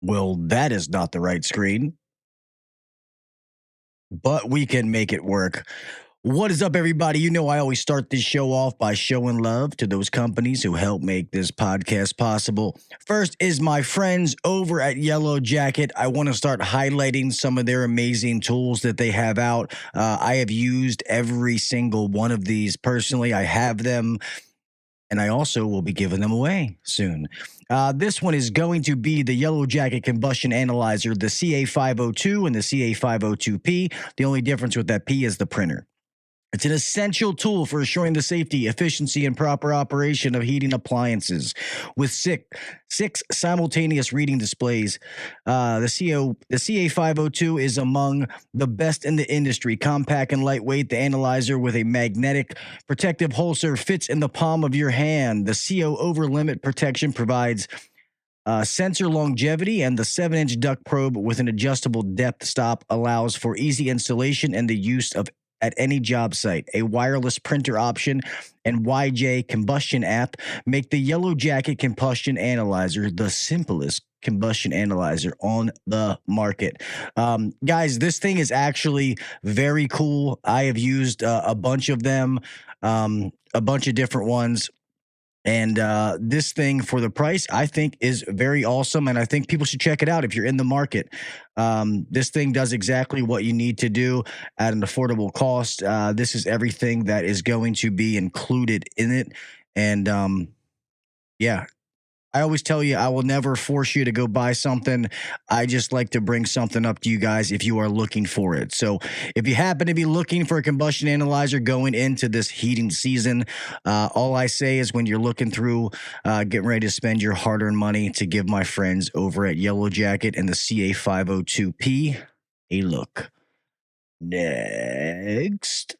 Well, that is not the right screen, but we can make it work. What is up, everybody? You know, I always start this show off by showing love to those companies who help make this podcast possible. First is my friends over at Yellow Jacket. I want to start highlighting some of their amazing tools that they have out. I have used every single one of these personally. I have them, and I also will be giving them away soon. This one is going to be the Yellow Jacket Combustion Analyzer, the CA502 and the CA502P. The only difference with that P is the printer. It's an essential tool for assuring the safety, efficiency, and proper operation of heating appliances. With six simultaneous reading displays, the CA502 is among the best in the industry. Compact and lightweight, the analyzer with a magnetic protective holster fits in the palm of your hand. The CO over limit protection provides sensor longevity, and the 7-inch duct probe with an adjustable depth stop allows for easy installation and the use of at any job site. A wireless printer option and YJ combustion app make the Yellow Jacket Combustion Analyzer the simplest combustion analyzer on the market. Guys, this thing is actually very cool. I have used a bunch of them, a bunch of different ones. And this thing for the price, I think, is very awesome. And I think people should check it out if you're in the market. This thing does exactly what you need to do at an affordable cost. This is everything that is going to be included in it. And yeah, I always tell you, I will never force you to go buy something. I just like to bring something up to you guys if you are looking for it. So if you happen to be looking for a combustion analyzer going into this heating season, all I say is when you're looking through, getting ready to spend your hard-earned money, to give my friends over at Yellow Jacket and the CA502P a look. Next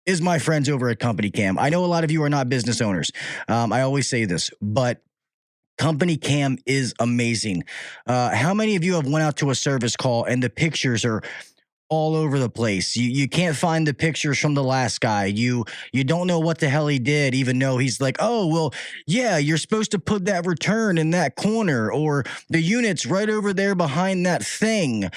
is my friends over at CompanyCam. I know a lot of you are not business owners. I always say this, but CompanyCam is amazing. How many of you have went out to a service call and the pictures are all over the place? You can't find the pictures from the last guy. You don't know what the hell he did, even though he's like, oh, well, yeah, you're supposed to put that return in that corner, or the unit's right over there behind that thing.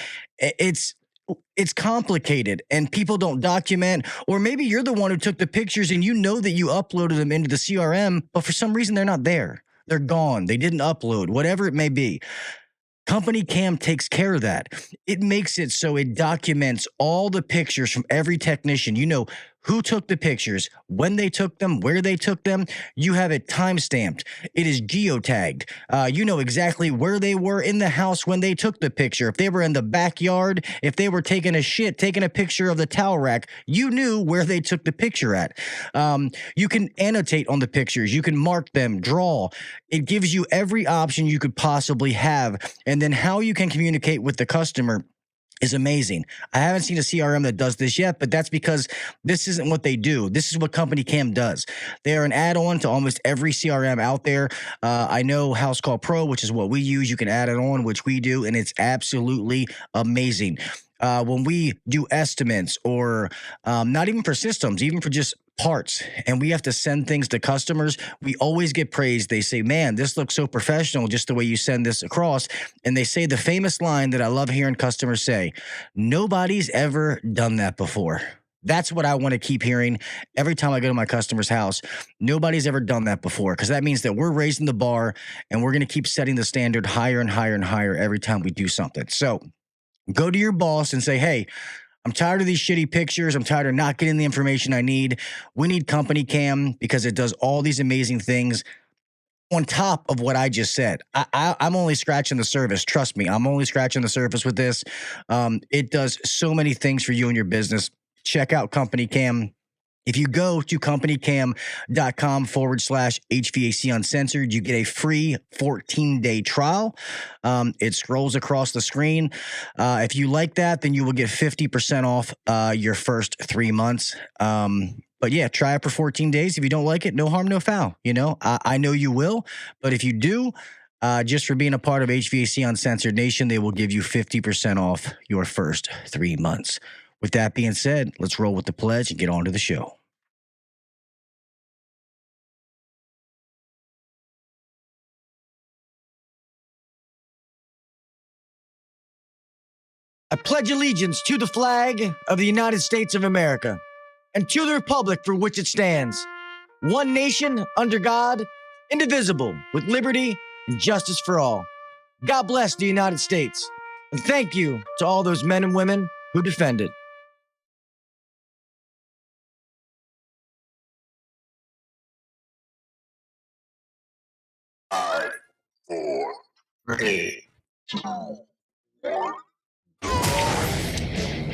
It's complicated and people don't document, or maybe you're the one who took the pictures and you know that you uploaded them into the CRM, but for some reason they're not there. They're gone. They didn't upload, whatever it may be. CompanyCam takes care of that. It makes it so it documents all the pictures from every technician. You know who took the pictures, when they took them, where they took them. You have it time-stamped. It is geotagged. You know exactly where they were in the house when they took the picture. If they were in the backyard, if they were taking a shit, taking a picture of the towel rack, you knew where they took the picture at. You can annotate on the pictures. You can mark them, draw. It gives you every option you could possibly have. And then how you can communicate with the customer is amazing. I haven't seen a CRM that does this yet, but that's because this isn't what they do. This is what CompanyCam does. They are an add-on to almost every CRM out there. I know House Call Pro, which is what we use. You can add it on, which we do, and it's absolutely amazing. When we do estimates, or not even for systems, even for just parts, and we have to send things to customers, we always get praised. They say, man, this looks so professional, just the way you send this across. And they say the famous line that I love hearing customers say, nobody's ever done that before. That's what I want to keep hearing every time I go to my customer's house. Nobody's ever done that before, because that means that we're raising the bar and we're going to keep setting the standard higher and higher and higher every time we do something. So go to your boss and say, hey, I'm tired of these shitty pictures. I'm tired of not getting the information I need. We need CompanyCam because it does all these amazing things on top of what I just said. I'm only scratching the surface. Trust me, I'm only scratching the surface with this. It does so many things for you and your business. Check out CompanyCam. If you go to companycam.com/HVAC Uncensored, you get a free 14-day trial. It scrolls across the screen. If you like that, then you will get 50% off your first 3 months. But yeah, try it for 14 days. If you don't like it, no harm, no foul. You know, I know you will. But if you do, just for being a part of HVAC Uncensored Nation, they will give you 50% off your first 3 months. With that being said, let's roll with the pledge and get on to the show. I pledge allegiance to the flag of the United States of America and to the republic for which it stands, one nation under God, indivisible, with liberty and justice for all. God bless the United States, and thank you to all those men and women who defend it. 5, 4, 3, 2, 1.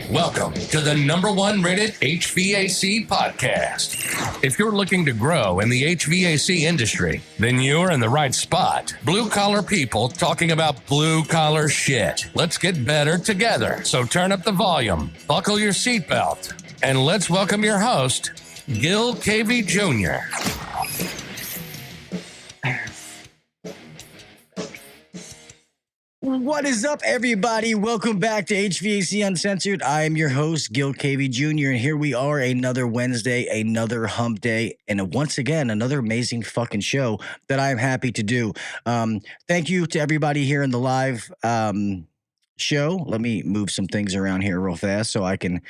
Welcome to the #1 rated HVAC podcast. If you're looking to grow in the HVAC industry, then you're in the right spot. Blue collar people talking about blue collar shit. Let's get better together. So turn up the volume, buckle your seatbelt, and let's welcome your host, Gil KV Jr. What is up, everybody? Welcome back to HVAC Uncensored. I am your host, Gil KV Jr., and here we are, another Wednesday, another hump day, and once again, another amazing fucking show that I'm happy to do. Thank you to everybody here in the live show. Let me move some things around here real fast so I can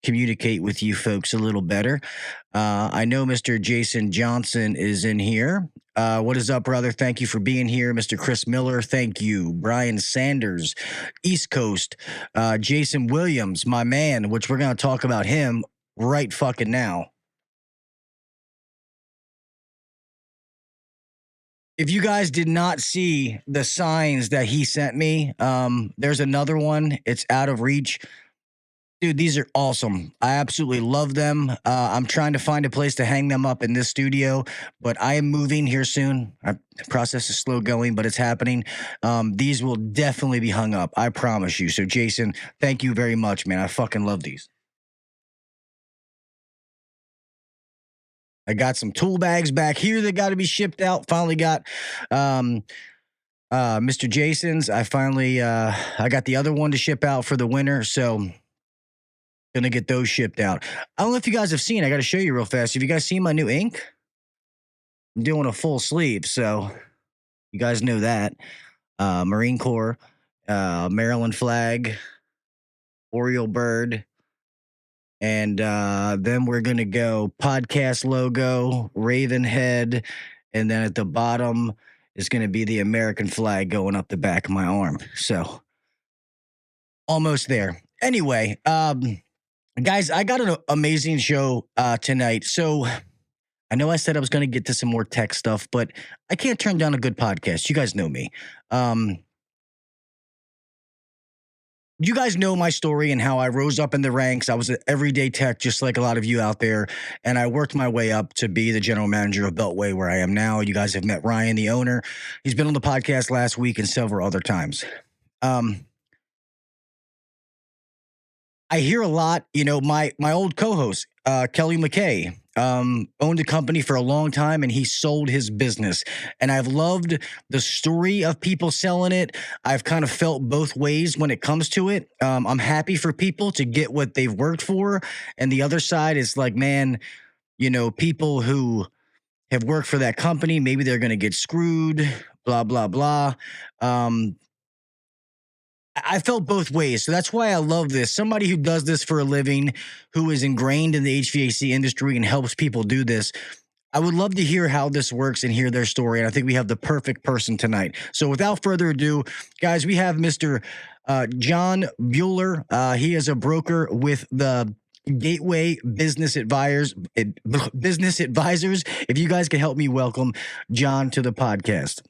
communicate with you folks a little better. I know Mr. Jason Johnson is in here. What is up, brother? Thank you for being here. Mr. Chris Miller, thank you. Brian Sanders, East Coast. Jason Williams, my man, which we're going to talk about him right fucking now. If you guys did not see the signs that he sent me, there's another one. It's out of reach. Dude, these are awesome. I absolutely love them. I'm trying to find a place to hang them up in this studio, but I am moving here soon. The process is slow going, but it's happening. These will definitely be hung up. I promise you. So, Jason, thank you very much, man. I fucking love these. I got some tool bags back here that got to be shipped out. Finally got Mr. Jason's. I got the other one to ship out for the winter. So, gonna get those shipped out. I don't know if you guys have seen. I got to show you real fast. Have you guys seen my new ink? I'm doing a full sleeve, so you guys know that. Marine Corps, Maryland flag, Oriole bird, and then we're gonna go podcast logo, Raven head, and then at the bottom is gonna be the American flag going up the back of my arm. So almost there. Anyway, guys, I got an amazing show tonight. So I know I said I was going to get to some more tech stuff, but I can't turn down a good podcast. You guys know me. You guys know my story and how I rose up in the ranks. I was an everyday tech, just like a lot of you out there. And I worked my way up to be the general manager of Beltway, where I am now. You guys have met Ryan, the owner. He's been on the podcast last week and several other times. I hear a lot, my old co-host, Kelly McKay, owned a company for a long time and he sold his business. And I've loved the story of people selling it. I've kind of felt both ways when it comes to it. I'm happy for people to get what they've worked for. And the other side is like, man, people who have worked for that company, maybe they're going to get screwed, blah, blah, blah. I felt both ways. So that's why I love this. Somebody who does this for a living, who is ingrained in the HVAC industry and helps people do this. I would love to hear how this works and hear their story. And I think we have the perfect person tonight. So without further ado, guys, we have Mr. Jon Buehler. He is a broker with the Gateway Business Advisors. If you guys can help me welcome Jon to the podcast.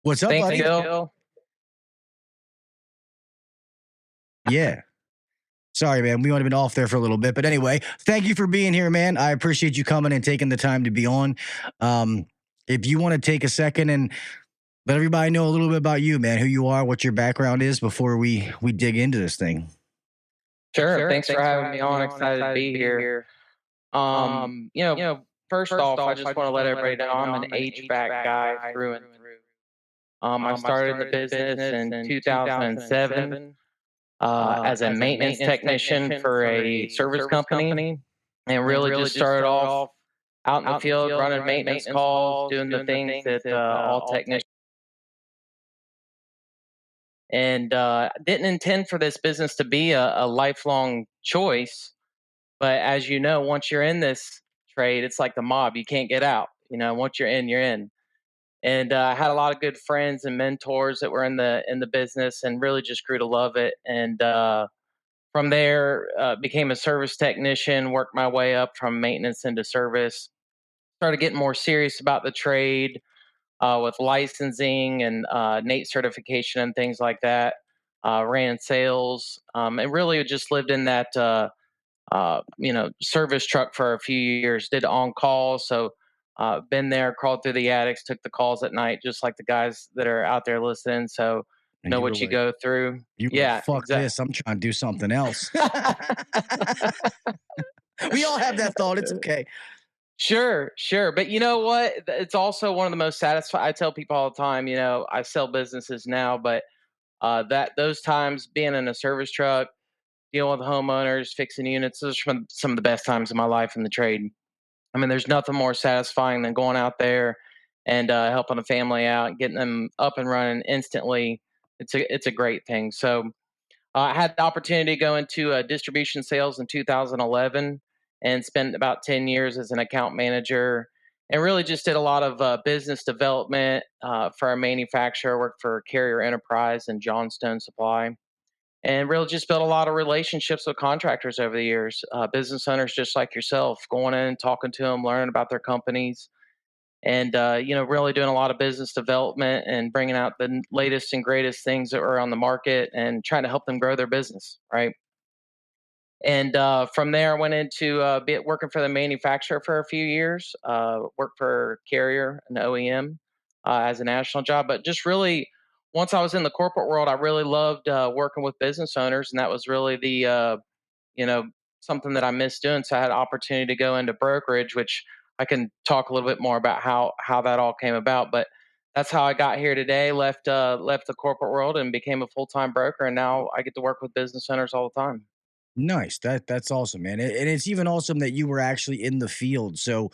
What's up, buddy? Bill. Yeah. Sorry, man. We might have been off there for a little bit. But anyway, thank you for being here, man. I appreciate you coming and taking the time to be on. If you want to take a second and let everybody know a little bit about you, man, who you are, what your background is before we dig into this thing. Sure. Thanks for having me on. Excited to be here. First off, I just want to let everybody know I'm an HVAC guy through and through. I started the business in 2007 as a maintenance technician for a service company, and really just started off out in the field running maintenance calls, doing the things that all technicians and didn't intend for this business to be a lifelong choice. But as you know, once you're in this trade, it's like the mob. You can't get out. Once you're in, you're in. And I had a lot of good friends and mentors that were in the business, and really just grew to love it. And from there, became a service technician. Worked my way up from maintenance into service. Started getting more serious about the trade with licensing and NATE certification and things like that. Ran sales, and really just lived in that service truck for a few years. Did on call, so been there, crawled through the attics, took the calls at night, just like the guys that are out there listening. So And know you were what you like, go through. you were like, Yeah, fuck exactly. this. I'm trying to do something else. We all have that thought. It's okay. Sure, sure. But you know what? It's also one of the most satisfying. I tell people all the time, I sell businesses now, but that those times being in a service truck, dealing with homeowners, fixing units, those are some of the best times of my life in the trade. I mean, there's nothing more satisfying than going out there and helping a family out, getting them up and running instantly. It's a great thing. So I had the opportunity to go into distribution sales in 2011 and spent about 10 years as an account manager, and really just did a lot of business development for a manufacturer. Worked for Carrier Enterprise and Johnstone Supply, and really just built a lot of relationships with contractors over the years, business owners just like yourself, going in, talking to them, learning about their companies, and really doing a lot of business development and bringing out the latest and greatest things that are on the market and trying to help them grow their business, right? And from there, I went into working for the manufacturer for a few years. Worked for Carrier, an OEM, as a national job. But just really, once I was in the corporate world, I really loved working with business owners, and that was really the you know something that I missed doing. So I had an opportunity to go into brokerage, which I can talk a little bit more about how that all came about. But that's how I got here today. Left the corporate world and became a full-time broker, and now I get to work with business owners all the time. Nice. That's awesome, man. And it's even awesome that you were actually in the field. So,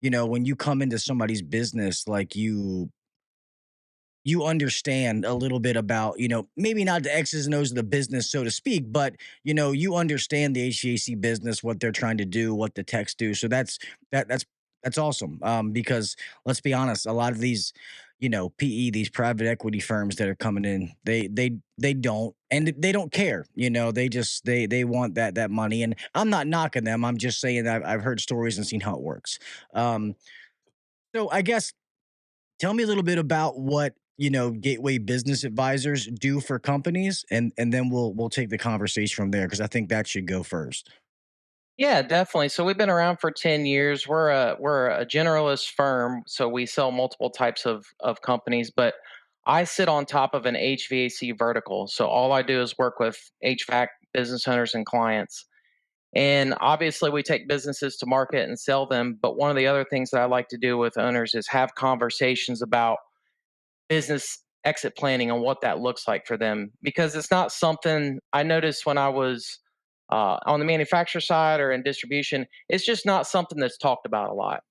when you come into somebody's business, like you understand a little bit about, maybe not the X's and O's of the business, so to speak, but you understand the HVAC business, what they're trying to do, what the techs do. So that's awesome. Because let's be honest, a lot of these, PE, these private equity firms that are coming in, they don't, and they don't care. They want that money. And I'm not knocking them. I'm just saying that I've heard stories and seen how it works. Um, so I guess tell me a little bit about what gateway business advisors do for companies, and then we'll take the conversation from there, because I think that should go first. Yeah, definitely. So we've been around for 10 years. We're a generalist firm, so we sell multiple types of companies, but I sit on top of an HVAC vertical. So all I do is work with HVAC business owners and clients. And obviously we take businesses to market and sell them, but one of the other things that I like to do with owners is have conversations about business exit planning and what that looks like for them, because it's not something I noticed when I was on the manufacturer side or in distribution. It's just not something that's talked about a lot.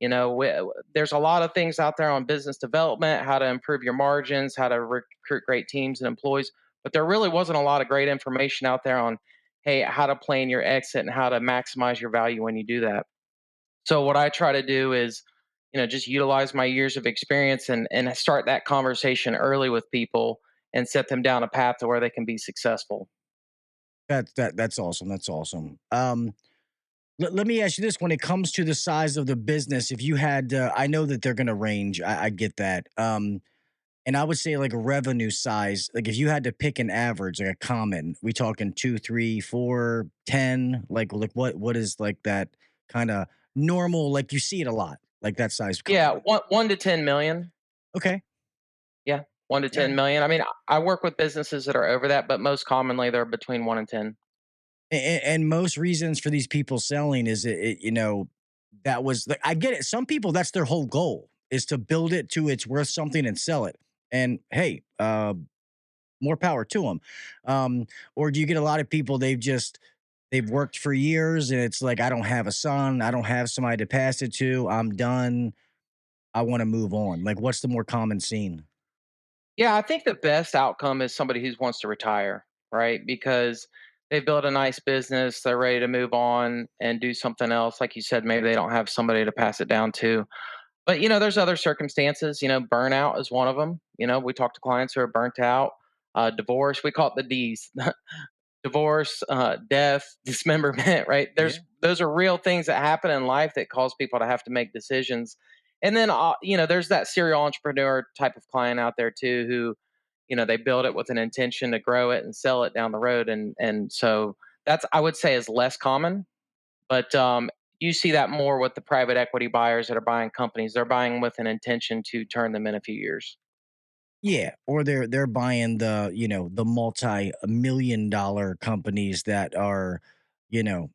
There's a lot of things out there on business development, how to improve your margins, how to recruit great teams and employees, but there really wasn't a lot of great information out there on, hey, how to plan your exit and how to maximize your value when you do that. So what I try to do is, just utilize my years of experience and start that conversation early with people and set them down a path to where they can be successful. That's awesome. That's awesome. Let me ask you this: when it comes to the size of the business, if you had, I know that they're going to range. I get that. And I would say like a revenue size, like if you had to pick an average, like a common, we talking two, three, four, 10, like what is like that kind of normal, like you see it a lot, like that size Yeah, company. one to 10 million. Okay. Yeah, one to All ten right. million. I mean, I work with businesses that are over that, but most commonly they're between 1 and 10. And most reasons for these people selling is that was like, I get it. Some people, that's their whole goal, is to build it to it's worth something and sell it. And hey, more power to them. Or do you get a lot of people, they've worked for years and it's like, I don't have a son, I don't have somebody to pass it to, I'm done, I want to move on. Like, what's the more common scene? Yeah, I think the best outcome is somebody who wants to retire, right? Because they've built a nice business, they're ready to move on and do something else. Like you said, maybe they don't have somebody to pass it down to. But there's other circumstances. Burnout is one of them. We talk to clients who are burnt out. Divorce, we call it the D's. Divorce, death, dismemberment, right? Yeah. Those are real things that happen in life that cause people to have to make decisions. And then there's that serial entrepreneur type of client out there too who, they build it with an intention to grow it and sell it down the road. And so that's, I would say, is less common, but you see that more with the private equity buyers that are buying companies. They're buying with an intention to turn them in a few years. Yeah, or they're buying the multi-million-dollar companies that are, you know,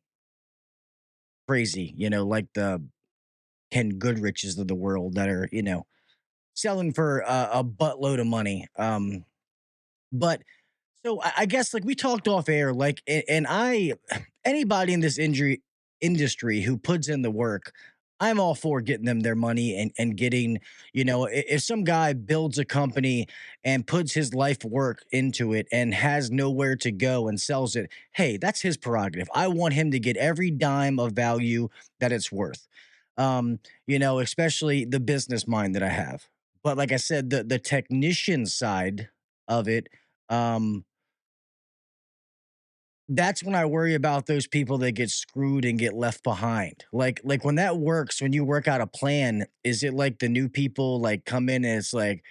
crazy, like the Ken Goodriches of the world that are, selling for a buttload of money. But so I guess like we talked off air, like, and I, anybody in this injury industry who puts in the work, I'm all for getting them their money and getting, if some guy builds a company and puts his life work into it and has nowhere to go and sells it, hey, that's his prerogative. I want him to get every dime of value that it's worth. Especially the business mind that I have. But like I said, the technician side of it, um, that's when I worry about those people that get screwed and get left behind. Like when that works, when you work out a plan, is it like the new people like come in and it's like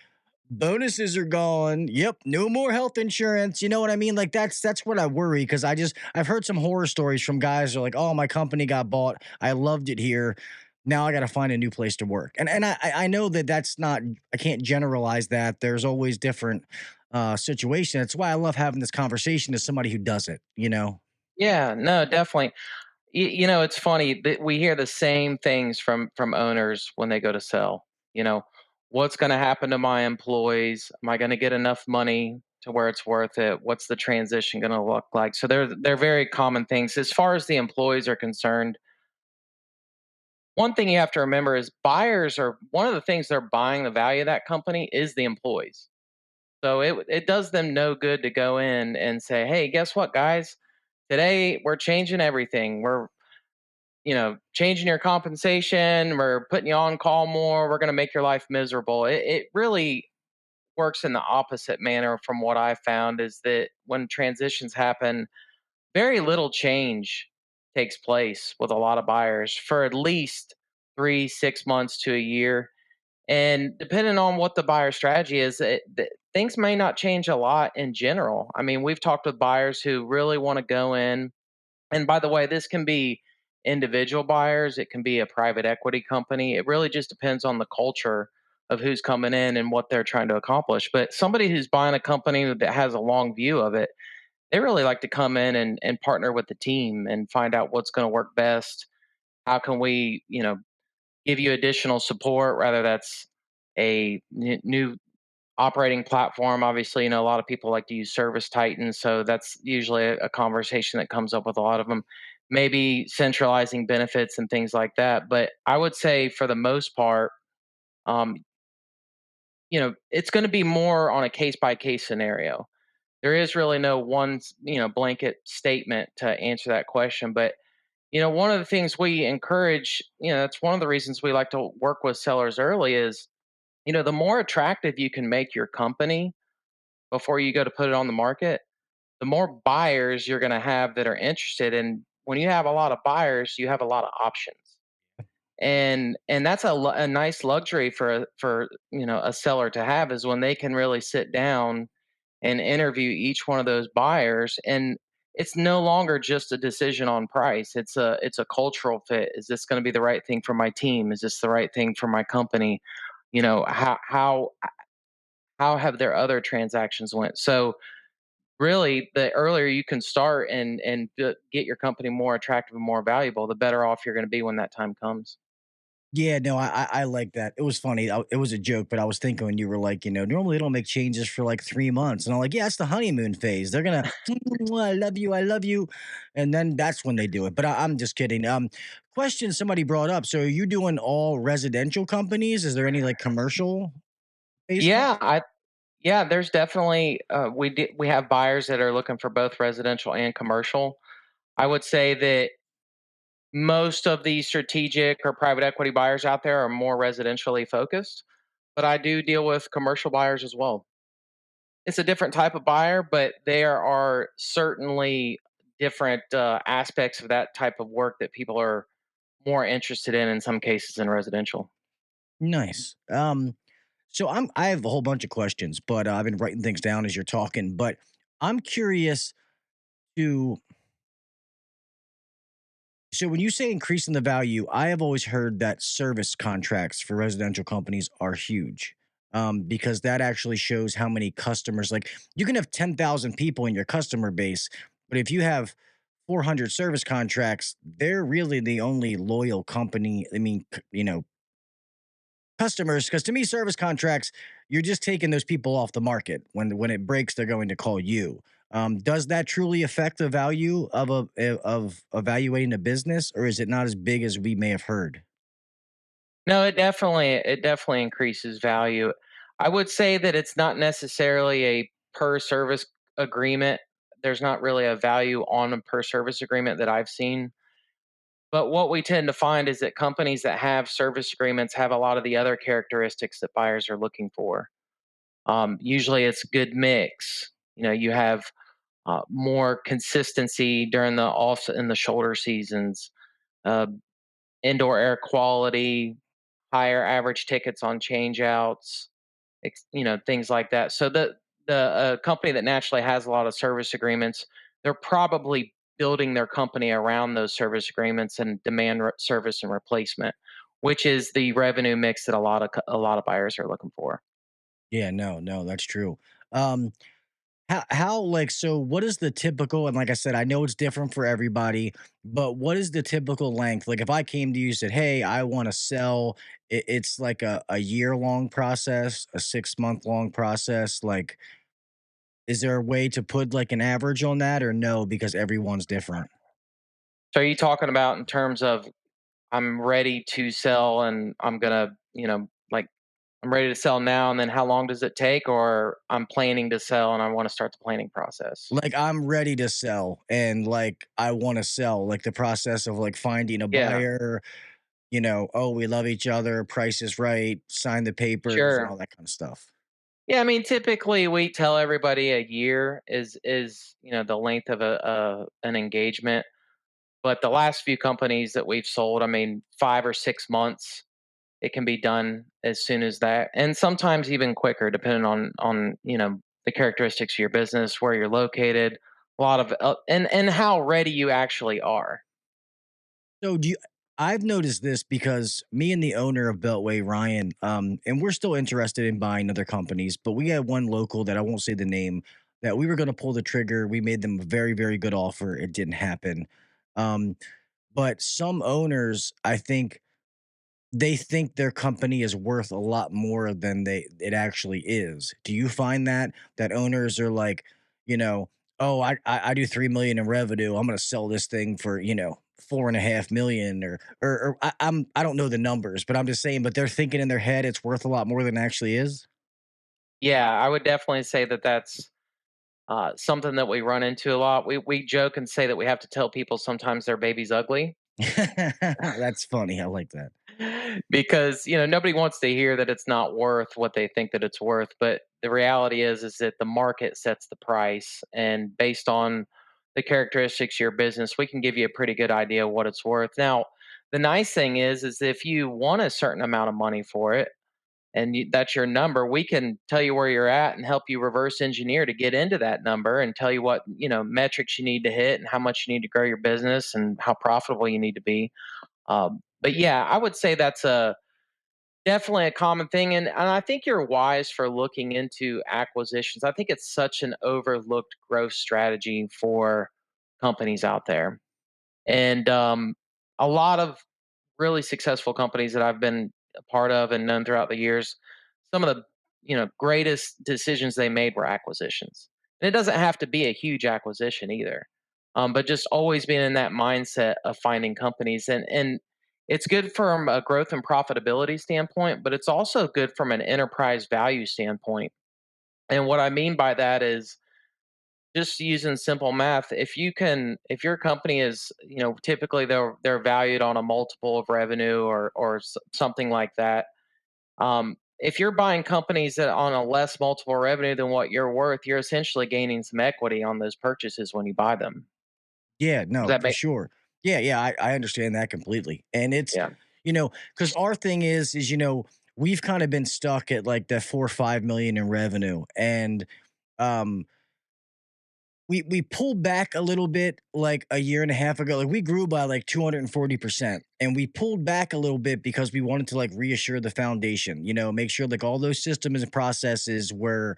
bonuses are gone. Yep, no more health insurance. You know what I mean? Like that's what I worry because I've heard some horror stories from guys who are like, oh, my company got bought. I loved it here. Now I got to find a new place to work. And I know that that's not, I can't generalize that. There's always different situation. That's why I love having this conversation to somebody who does it. Yeah, no, definitely. It's funny that we hear the same things from owners when they go to sell. You know, what's going to happen to my employees? Am I going to get enough money to where it's worth it? What's the transition going to look like? So they're very common things. As far as the employees are concerned, one thing you have to remember is buyers are one of the things they're buying the value of that company is the employees. So it does them no good to go in and say, "Hey, guess what, guys? Today we're changing everything. We're changing your compensation. We're putting you on call more. We're going to make your life miserable." It really works in the opposite manner from what I found is that when transitions happen, very little change takes place with a lot of buyers for at least 3, 6 months to a year. And depending on what the buyer strategy is, things may not change a lot in general. I mean, we've talked with buyers who really want to go in, and by the way, this can be individual buyers, it can be a private equity company. It really just depends on the culture of who's coming in and what they're trying to accomplish. But somebody who's buying a company that has a long view of it, they really like to come in and partner with the team and find out what's going to work best. How can we, give you additional support, whether that's a new operating platform. Obviously, a lot of people like to use Service Titan, so that's usually a conversation that comes up with a lot of them. Maybe centralizing benefits and things like that. But I would say for the most part, um, it's going to be more on a case by case scenario. There is really no one, blanket statement to answer that question. But one of the things we encourage, that's one of the reasons we like to work with sellers early is, the more attractive you can make your company before you go to put it on the market, the more buyers you're going to have that are interested. And when you have a lot of buyers, you have a lot of options. And that's a nice luxury for a seller to have is when they can really sit down and interview each one of those buyers, and it's no longer just a decision on price. It's a cultural fit. Is this going to be the right thing for my team? Is this the right thing for my company? How have their other transactions went? So really, the earlier you can start and get your company more attractive and more valuable, the better off you're going to be when that time comes. Yeah, no, I like that. It was funny. It was a joke, but I was thinking when you were like, normally they don't make changes for like 3 months, and I'm like, yeah, it's the honeymoon phase. They're gonna, I love you, and then that's when they do it. But I'm just kidding. Question somebody brought up. So, are you doing all residential companies? Is there any like commercial based ones? Yeah, Yeah, there's definitely we have buyers that are looking for both residential and commercial. I would say that most of the strategic or private equity buyers out there are more residentially focused, but I do deal with commercial buyers as well. It's a different type of buyer, but there are certainly different aspects of that type of work that people are more interested in some cases than residential. Nice. So I have a whole bunch of questions, but I've been writing things down as you're talking. But I'm curious to. So when you say increasing the value, I have always heard that service contracts for residential companies are huge. Because that actually shows how many customers, like you can have 10,000 people in your customer base, but if you have 400 service contracts, they're really the only loyal company. I mean, customers, because to me, service contracts, you're just taking those people off the market. When it breaks, they're going to call you. Does that truly affect the value of of evaluating a business, or is it not as big as we may have heard? No, it definitely increases value. I would say that it's not necessarily a per service agreement. There's not really a value on a per service agreement that I've seen. But what we tend to find is that companies that have service agreements have a lot of the other characteristics that buyers are looking for. Usually, it's good mix. You have more consistency during the off and the shoulder seasons. Uh, Indoor air quality, higher average tickets on change outs, things like that. So the company that naturally has a lot of service agreements, they're probably building their company around those service agreements and demand service and replacement, which is the revenue mix that a lot of buyers are looking for. Yeah, no, that's true. Um, how like so? What is the typical? And like I said, I know it's different for everybody, but what is the typical length? Like if I came to you and said, "Hey, I want to sell," it's like a year long process, a 6 month long process. Like, is there a way to put like an average on that, or no? Because everyone's different. So are you talking about in terms of I'm ready to sell and I'm gonna, like I'm ready to sell now, and then how long does it take? Or I'm planning to sell and I want to start the planning process. Like I'm ready to sell, and like I want to sell. Like the process of like finding a Yeah, buyer. Oh, we love each other, price is right, sign the papers, and sure. all that kind of stuff. Yeah, I mean, typically we tell everybody a year is the length of an engagement. But the last few companies that we've sold, I mean, 5 or 6 months, it can be done as soon as that, and sometimes even quicker, depending on the characteristics of your business, where you're located, a lot of and how ready you actually are. So do you I've noticed this because me and the owner of Beltway, Ryan, and we're still interested in buying other companies, but we had one local that I won't say the name that we were going to pull the trigger. We made them a very, very good offer. It didn't happen. Um, but some owners, I think, they think their company is worth a lot more than it actually is. Do you find that owners are like, you know, oh, I do 3 million in revenue. I'm going to sell this thing for 4.5 million, I don't know the numbers, but I'm just saying. But they're thinking in their head it's worth a lot more than it actually is. Yeah, I would definitely say that that's something that we run into a lot. We joke and say that we have to tell people sometimes their baby's ugly. That's funny. I like that. Because nobody wants to hear that it's not worth what they think that it's worth, but the reality is that the market sets the price, and based on the characteristics of your business, we can give you a pretty good idea of what it's worth. Now, the nice thing is if you want a certain amount of money for it, and that's your number, we can tell you where you're at and help you reverse engineer to get into that number, and tell you what metrics you need to hit and how much you need to grow your business and how profitable you need to be. But yeah, I would say that's a definitely a common thing, and I think you're wise for looking into acquisitions. I think it's such an overlooked growth strategy for companies out there, and a lot of really successful companies that I've been a part of and known throughout the years, some of the greatest decisions they made were acquisitions. And it doesn't have to be a huge acquisition either, but just always being in that mindset of finding companies, and it's good from a growth and profitability standpoint, but it's also good from an enterprise value standpoint. And what I mean by that is just using simple math. If your company is, typically they're valued on a multiple of revenue or something like that. If you're buying companies that on a less multiple revenue than what you're worth, you're essentially gaining some equity on those purchases when you buy them. Yeah, Does no, that for make sure. Yeah, I understand that completely. And it's, Yeah. because our thing is, we've kind of been stuck at like that 4 or 5 million in revenue. And um we pulled back a little bit like a year and a half ago. Like we grew by like 240%. And we pulled back a little bit because we wanted to like reassure the foundation, make sure like all those systems and processes were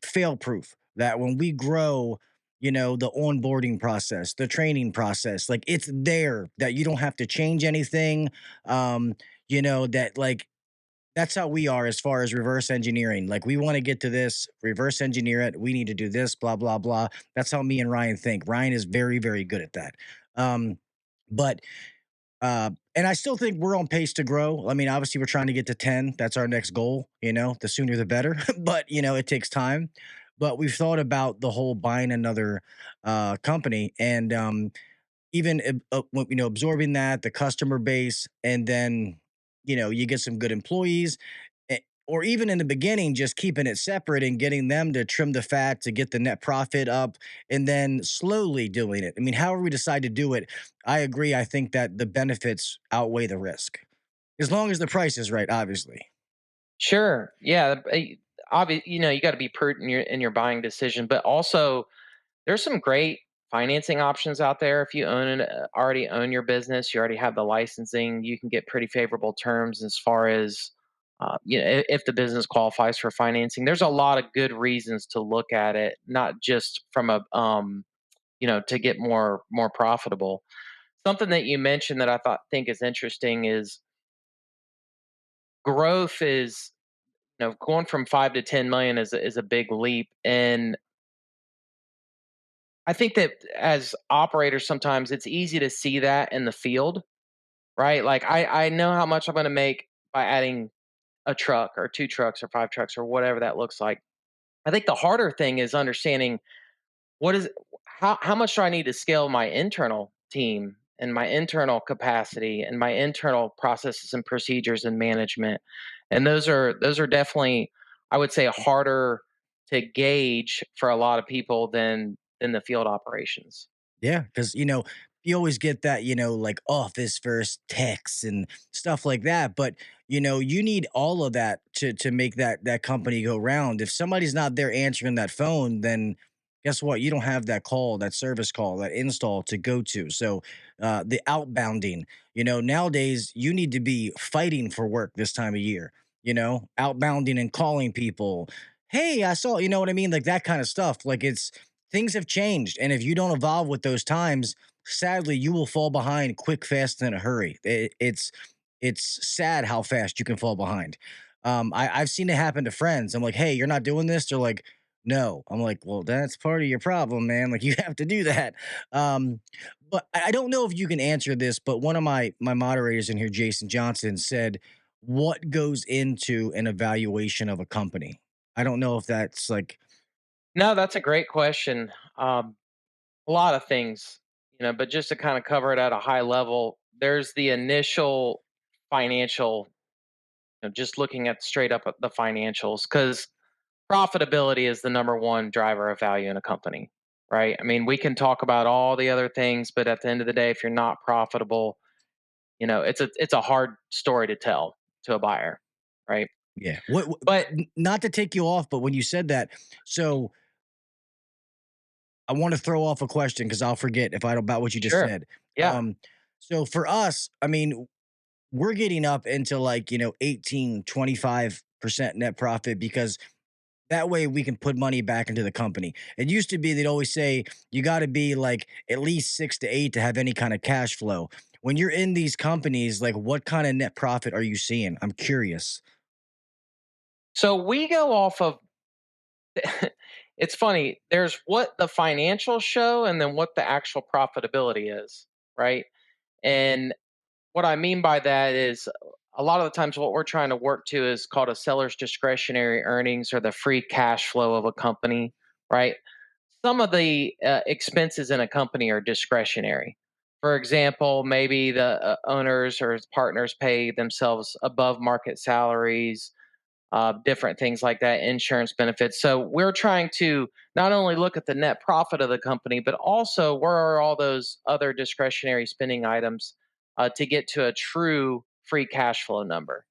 fail proof. That when we grow, the onboarding process, the training process, like it's there that you don't have to change anything. That like that's how we are as far as reverse engineering. Like we want to get to this, reverse engineer it. We need to do this, blah, blah, blah. That's how me and Ryan think. Ryan is very, very good at that. But and I still think we're on pace to grow. I mean, obviously, we're trying to get to 10. That's our next goal. The sooner the better. But it takes time. But we've thought about the whole buying another company, and even absorbing that the customer base, and then you get some good employees, or even in the beginning just keeping it separate and getting them to trim the fat to get the net profit up, and then slowly doing it. I mean, however we decide to do it, I agree. I think that the benefits outweigh the risk, as long as the price is right, obviously. Sure. Yeah. Obviously, you got to be prudent in your buying decision, but also there's some great financing options out there. If you already own your business, you already have the licensing, you can get pretty favorable terms as far as if the business qualifies for financing. There's a lot of good reasons to look at it, not just from a to get more profitable. Something that you mentioned that I think is interesting is growth is going from 5 to 10 million is a big leap. And I think that as operators, sometimes it's easy to see that in the field, right? Like I know how much I'm going to make by adding a truck or two trucks or five trucks or whatever that looks like. I think the harder thing is understanding what is how much do I need to scale my internal team and my internal capacity and my internal processes and procedures and management. And those are definitely, I would say, harder to gauge for a lot of people than the field operations. Yeah, because you always get that, like office versus text and stuff like that. But you need all of that to make that company go round. If somebody's not there answering that phone, then guess what? You don't have that call, that service call, that install to go to. So the outbounding, nowadays you need to be fighting for work this time of year. Outbounding and calling people. Hey, I saw. You know what I mean? Like that kind of stuff. Like it's things have changed, and if you don't evolve with those times, sadly you will fall behind quick, fast, and in a hurry. It's sad how fast you can fall behind. I've seen it happen to friends. I'm like, hey, you're not doing this. They're like, no. I'm like, well, that's part of your problem, man. Like you have to do that. um but I don't know if you can answer this, but one of my moderators in here, Jason Johnson, said, what goes into an evaluation of a company? I don't know if that's like. No, that's a great question. A lot of things, but just to kind of cover it at a high level, there's the initial financial, just looking at straight up at the financials, because profitability is the number one driver of value in a company, right? I mean, we can talk about all the other things, but at the end of the day, if you're not profitable, it's a hard story to tell to a buyer, right? Yeah. But Not to take you off, but when you said that, so I want to throw off a question because I'll forget if I don't about what you just sure, said. yeah. So for us, I mean, we're getting up into like, 18, 25% net profit because that way we can put money back into the company. It used to be they'd always say you got to be like at least 6 to 8 to have any kind of cash flow. When you're in these companies, like what kind of net profit are you seeing? I'm curious. So we go off of it's funny. There's what the financials show and then what the actual profitability is, right? And what I mean by that is a lot of the times what we're trying to work to is called a seller's discretionary earnings or the free cash flow of a company, right? Some of the expenses in a company are discretionary. For example, maybe the owners or partners pay themselves above market salaries, different things like that, insurance benefits. So we're trying to not only look at the net profit of the company, but also where are all those other discretionary spending items to get to a true free cash flow number.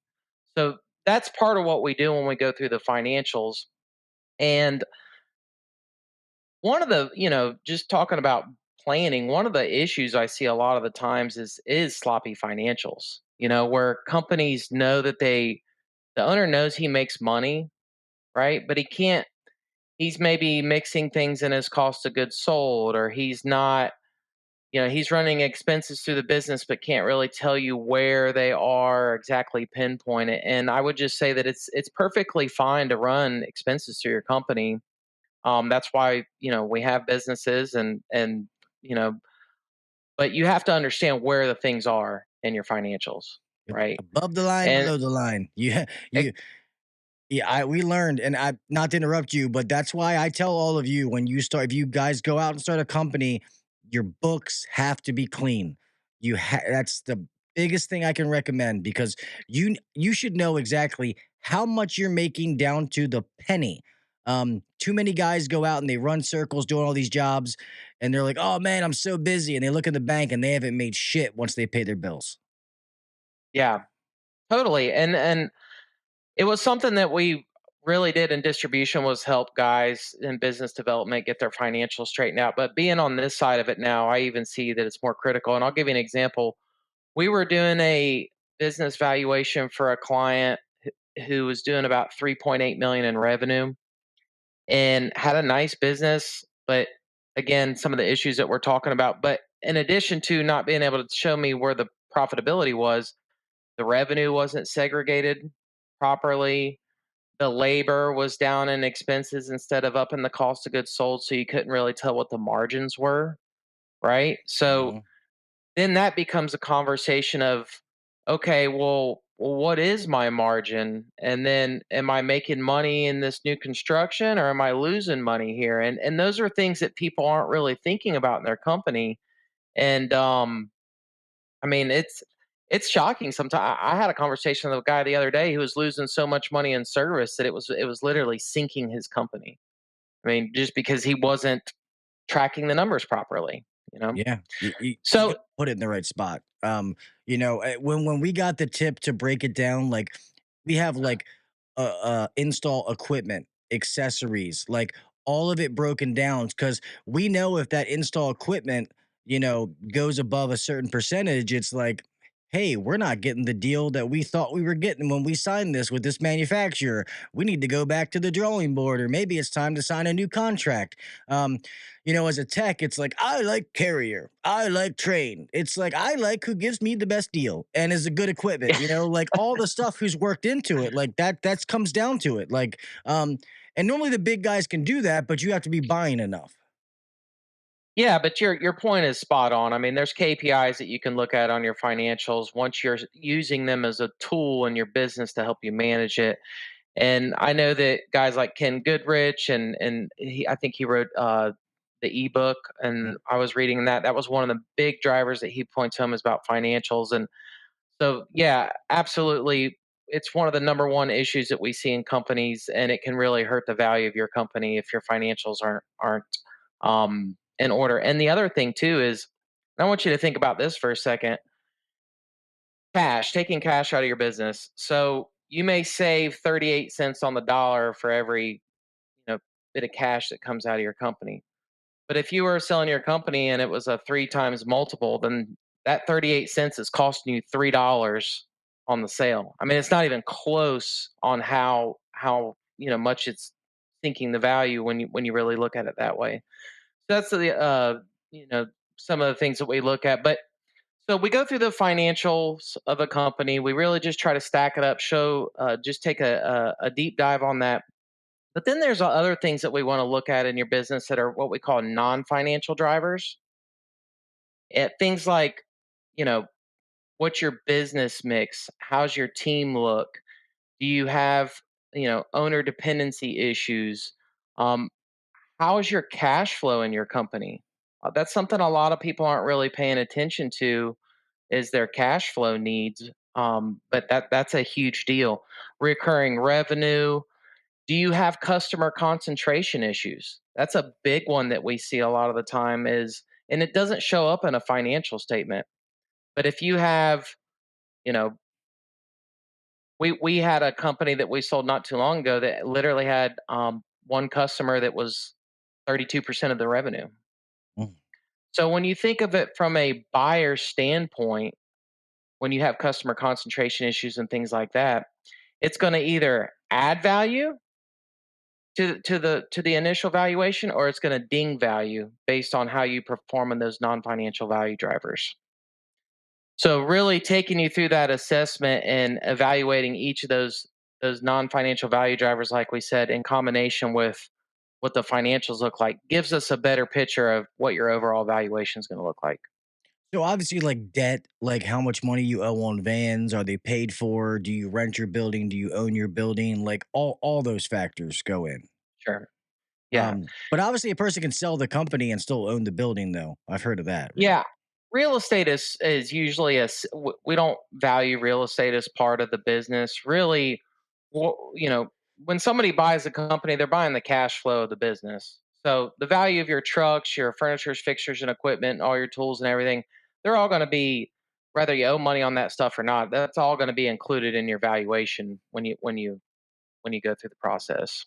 So that's part of what we do when we go through the financials. And one of the, just talking about planning, one of the issues I see a lot of the times is sloppy financials. Where companies know that the owner knows he makes money, right? But he can't. He's maybe mixing things in his cost of goods sold, or he's not. He's running expenses through the business, but can't really tell you where they are exactly pinpoint it. And I would just say that it's perfectly fine to run expenses through your company. That's why we have businesses, and you know, but you have to understand where the things are in your financials, right? Above the line, And below the line. Yeah, it, we learned, and I not to interrupt you, but that's why I tell all of you when you start, if you guys go out and start a company, your books have to be clean. That's the biggest thing I can recommend because you should know exactly how much you're making down to the penny. Too many guys go out and they run circles doing all these jobs, and they're like, "Oh man, I'm so busy," and they look in the bank and they haven't made shit once they pay their bills. yeah, totally. And it was something that we really did in distribution was help guys in business development get their financials straightened out. But being on this side of it now, I even see that it's more critical. And I'll give you an example. We were doing a business valuation for a client who was doing about 3.8 million in revenue and had a nice business, but again, some of the issues that we're talking about. But in addition to not being able to show me where the profitability was, the revenue wasn't segregated properly. The labor was down in expenses instead of up in the cost of goods sold, so you couldn't really tell what the margins were, right? So Mhm. then that becomes a conversation of, okay, well, what is my margin? And then am I making money in this new construction or am I losing money here? And those are things that people aren't really thinking about in their company. And I mean, it's shocking sometimes. I had a conversation with a guy the other day who was losing so much money in service that it was literally sinking his company. I mean, just because he wasn't tracking the numbers properly, you know. Yeah, you So gotta put it in the right spot. When we got the tip to break it down, like we have like install equipment, accessories, like all of it broken down because we know if that install equipment, goes above a certain percentage, it's like, hey, we're not getting the deal that we thought we were getting when we signed this with this manufacturer. We need to go back to the drawing board, or maybe it's time to sign a new contract. Um, as a tech, it's like I like Carrier, I like Train. It's like I like who gives me the best deal and is a good equipment. Like all the stuff who's worked into it, like that. That's comes down to it. And normally the big guys can do that, but you have to be buying enough. yeah, but your point is spot on. I mean, there's KPIs that you can look at on your financials once you're using them as a tool in your business to help you manage it. And I know that guys like Ken Goodrich I think he wrote the ebook, and I was reading that. That was one of the big drivers that he points home is about financials. And so, yeah, absolutely, it's one of the number one issues that we see in companies, and it can really hurt the value of your company if your financials aren't in order. And the other thing too is, I want you to think about this for a second. Cash, taking cash out of your business. So you may save 38 cents on the dollar for every bit of cash that comes out of your company. But if you were selling your company and it was a three times multiple, then that 38 cents is costing you $3 on the sale. I mean, it's not even close on how much it's sinking the value when you really look at it that way. So that's the you know some of the things that we look at. But so we go through the financials of a company. We really just try to stack it up, show, just take a deep dive on that. But then there's other things that we want to look at in your business that are what we call non-financial drivers. Things like, you know, what's your business mix? How's your team look? Do you have, owner dependency issues? Um, how is your cash flow in your company? That's something a lot of people aren't really paying attention to is their cash flow needs. But that's a huge deal. Recurring revenue. Do you have customer concentration issues? That's a big one that we see a lot of the time is, and it doesn't show up in a financial statement. But if you have, you know, we had a company that we sold not too long ago that literally had one customer that was 32% of the revenue. Mm. So when you think of it from a buyer standpoint, when you have customer concentration issues and things like that, it's going to either add value to the initial valuation, or it's going to ding value based on how you perform in those non-financial value drivers. So really taking you through that assessment and evaluating each of those non-financial value drivers, like we said, in combination with what the financials look like, gives us a better picture of what your overall valuation is going to look like. So obviously, like debt, like how much money you owe on vans, are they paid for? Do you rent your building? Do you own your building? Like all those factors go in. Sure. Yeah. But obviously, a person can sell the company and still own the building, though. I've heard of that. Right? Yeah. Real estate is usually we don't value real estate as part of the business. Really, when somebody buys a company, they're buying the cash flow of the business. So the value of your trucks, your furniture, fixtures, and equipment, all your tools and everything, they're all going to be, whether you owe money on that stuff or not. That's all going to be included in your valuation when you go through the process.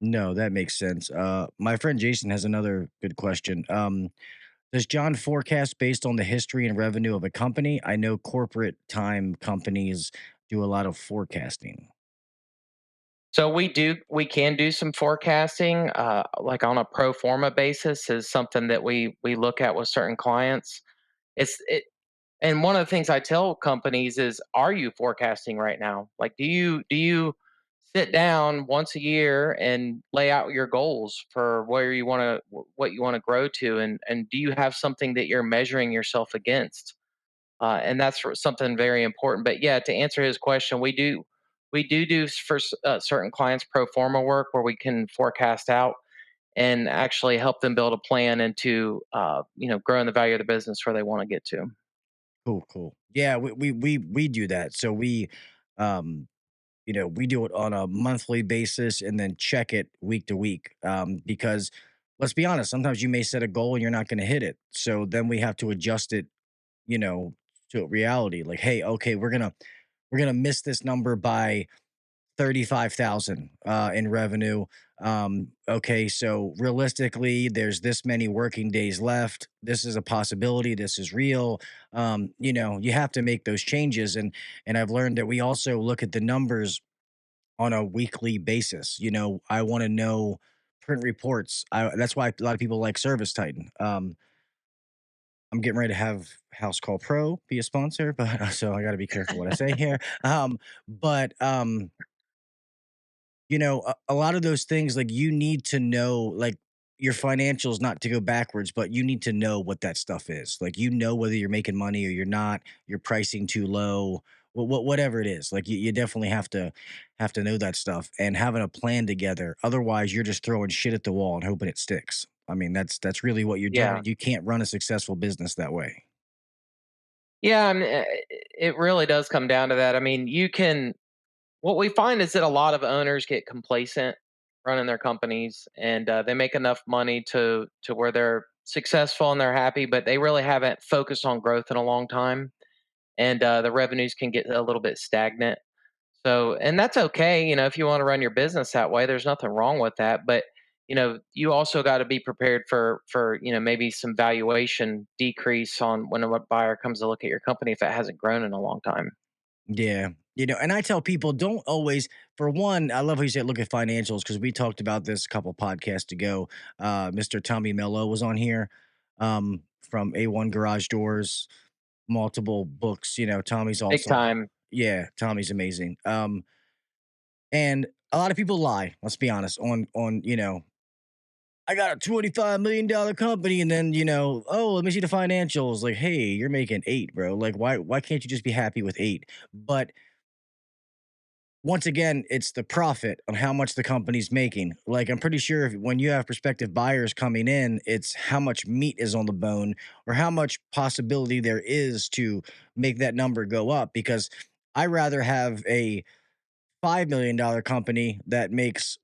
No, that makes sense. My friend Jason has another good question. Does John forecast based on the history and revenue of a company? I know corporate time companies do a lot of forecasting. So we can do some forecasting, like on a pro forma basis, is something that we look at with certain clients. It and one of the things I tell companies is, are you forecasting right now? Like, do you sit down once a year and lay out your goals for where you want to what you want to grow to, and do you have something that you're measuring yourself against? And that's something very important. But yeah, to answer his question, we do for certain clients pro forma work where we can forecast out and actually help them build a plan into growing the value of the business where they want to get to. Cool, cool. Yeah, we do that. So um, we do it on a monthly basis and then check it week to week. Because let's be honest, sometimes you may set a goal and you're not going to hit it. So then we have to adjust it, you know, to reality. Like, hey, okay, we're gonna miss this number by 35,000 in revenue. Okay, so realistically, there's this many working days left. This is a possibility. This is real. You have to make those changes, and I've learned that we also look at the numbers on a weekly basis. I want to know print reports. That's why a lot of people like Service Titan. I'm getting ready to have House Call Pro be a sponsor, but so I got to be careful what I say here. But a lot of those things, like, you need to know, like, your financials, not to go backwards, but you need to know what that stuff is. Like, whether you're making money or you're not, you're pricing too low, whatever it is. Like, you definitely have to know that stuff and having a plan together. Otherwise, you're just throwing shit at the wall and hoping it sticks. I mean, that's really what you're doing. Yeah, And you can't run a successful business that way. yeah. I mean, it really does come down to that. I mean, you can. What we find is that a lot of owners get complacent running their companies, and they make enough money to where they're successful and they're happy, but they really haven't focused on growth in a long time, and the revenues can get a little bit stagnant. So, and that's okay. If you want to run your business that way, there's nothing wrong with that. But you also got to be prepared for maybe some valuation decrease on when a buyer comes to look at your company if it hasn't grown in a long time. Yeah. And I tell people, don't always, for one, I love how you said look at financials because we talked about this a couple podcasts ago. Mr. Tommy Mello was on here from A1 Garage Doors, multiple books. Tommy's Big also, time. yeah, Tommy's amazing. And a lot of people lie, let's be honest, on I got a $25 million company, and then oh, let me see the financials. Like, hey, you're making eight, bro. Like, why can't you just be happy with eight? But once again, it's the profit on how much the company's making. Like, I'm pretty sure when you have prospective buyers coming in, it's how much meat is on the bone or how much possibility there is to make that number go up. Because I rather have a $5 million company that makes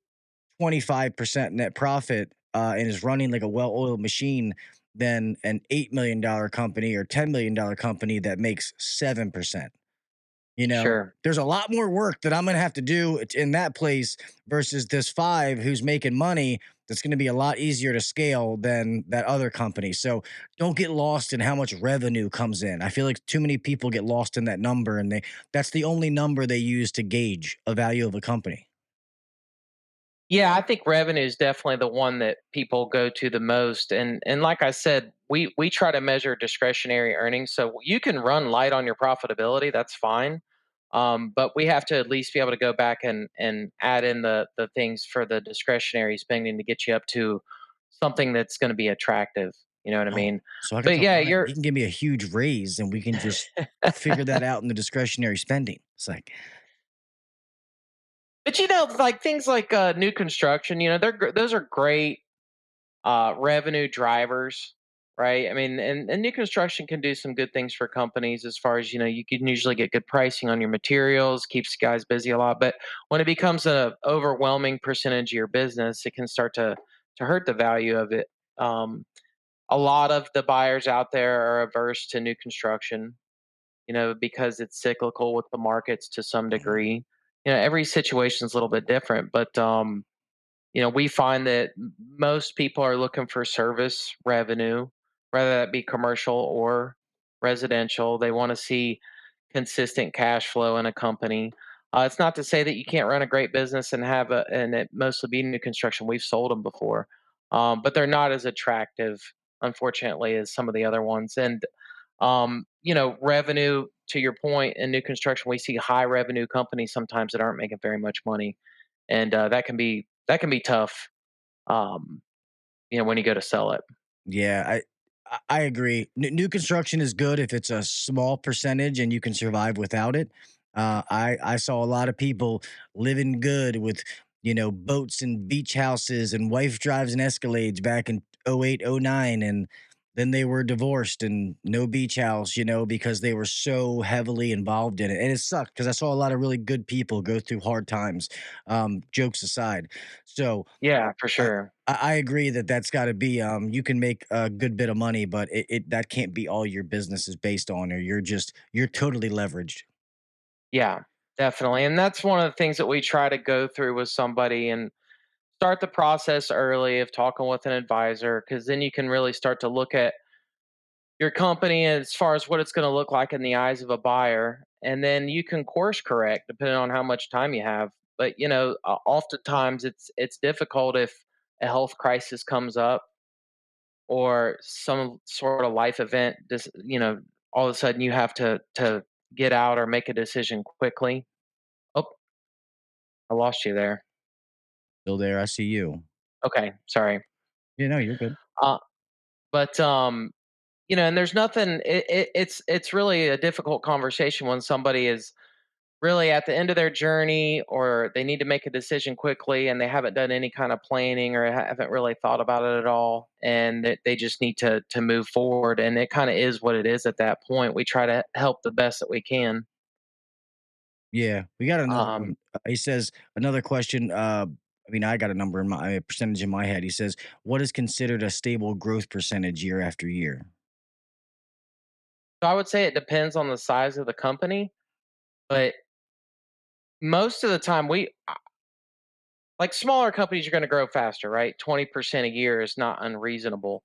25% net profit and is running like a well-oiled machine than an $8 million company or $10 million company that makes 7%. Sure. There's a lot more work that I'm going to have to do in that place versus this five who's making money. That's going to be a lot easier to scale than that other company. So don't get lost in how much revenue comes in. I feel like too many people get lost in that number, and that's the only number they use to gauge a value of a company. Yeah, I think revenue is definitely the one that people go to the most. And like I said, we try to measure discretionary earnings. So you can run light on your profitability, that's fine. But we have to at least be able to go back and add in the things for the discretionary spending to get you up to something that's going to be attractive. You know what I Oh, mean? so I can But tell yeah, Ryan he can give me a huge raise, and we can just figure that out in the discretionary spending. It's like, but like things like new construction, those are great revenue drivers, right? I mean, and new construction can do some good things for companies as far as, you can usually get good pricing on your materials, keeps guys busy a lot. But when it becomes an overwhelming percentage of your business, it can start to hurt the value of it. Um, a lot of the buyers out there are averse to new construction, because it's cyclical with the markets to some mhm, degree. Every situation is a little bit different, but we find that most people are looking for service revenue, whether that be commercial or residential. They want to see consistent cash flow in a company. It's not to say that you can't run a great business and it mostly be new construction. We've sold them before, but they're not as attractive, unfortunately, as some of the other ones. And revenue, to your point, in new construction, we see high revenue companies sometimes that aren't making very much money, and that can be tough. Um, when you go to sell it. yeah, I agree. New construction is good if it's a small percentage and you can survive without it. I saw a lot of people living good with boats and beach houses and wife drives and Escalades back in '08, '09, and then they were divorced and no beach house, because they were so heavily involved in it, and it sucked because I saw a lot of really good people go through hard times. Jokes aside, so Yeah, for uh, sure. I agree that that's gotta be, you can make a good bit of money, but it that can't be all your business is based on, or you're totally leveraged. Yeah, definitely. And that's one of the things that we try to go through with somebody and start the process early of talking with an advisor, because then you can really start to look at your company as far as what it's going to look like in the eyes of a buyer. And then you can course correct depending on how much time you have. But oftentimes it's difficult if a health crisis comes up or some sort of life event, all of a sudden you have to get out or make a decision quickly. Oh, I lost you there. Still there, I see you. Okay, sorry. Yeah, no, you're good. uh, but and there's nothing, it's really a difficult conversation when somebody is really at the end of their journey, or they need to make a decision quickly and they haven't done any kind of planning or haven't really thought about it at all, and that they just need to move forward, and it kind of is what it is at that point. We try to help the best that we can. Yeah, we got another um one. He says another question, I mean, I got a percentage in my head. He says, "What is considered a stable growth percentage year after year?" so I would say it depends on the size of the company, but most of the time, we like smaller companies are going to grow faster, right? 20% a year is not unreasonable.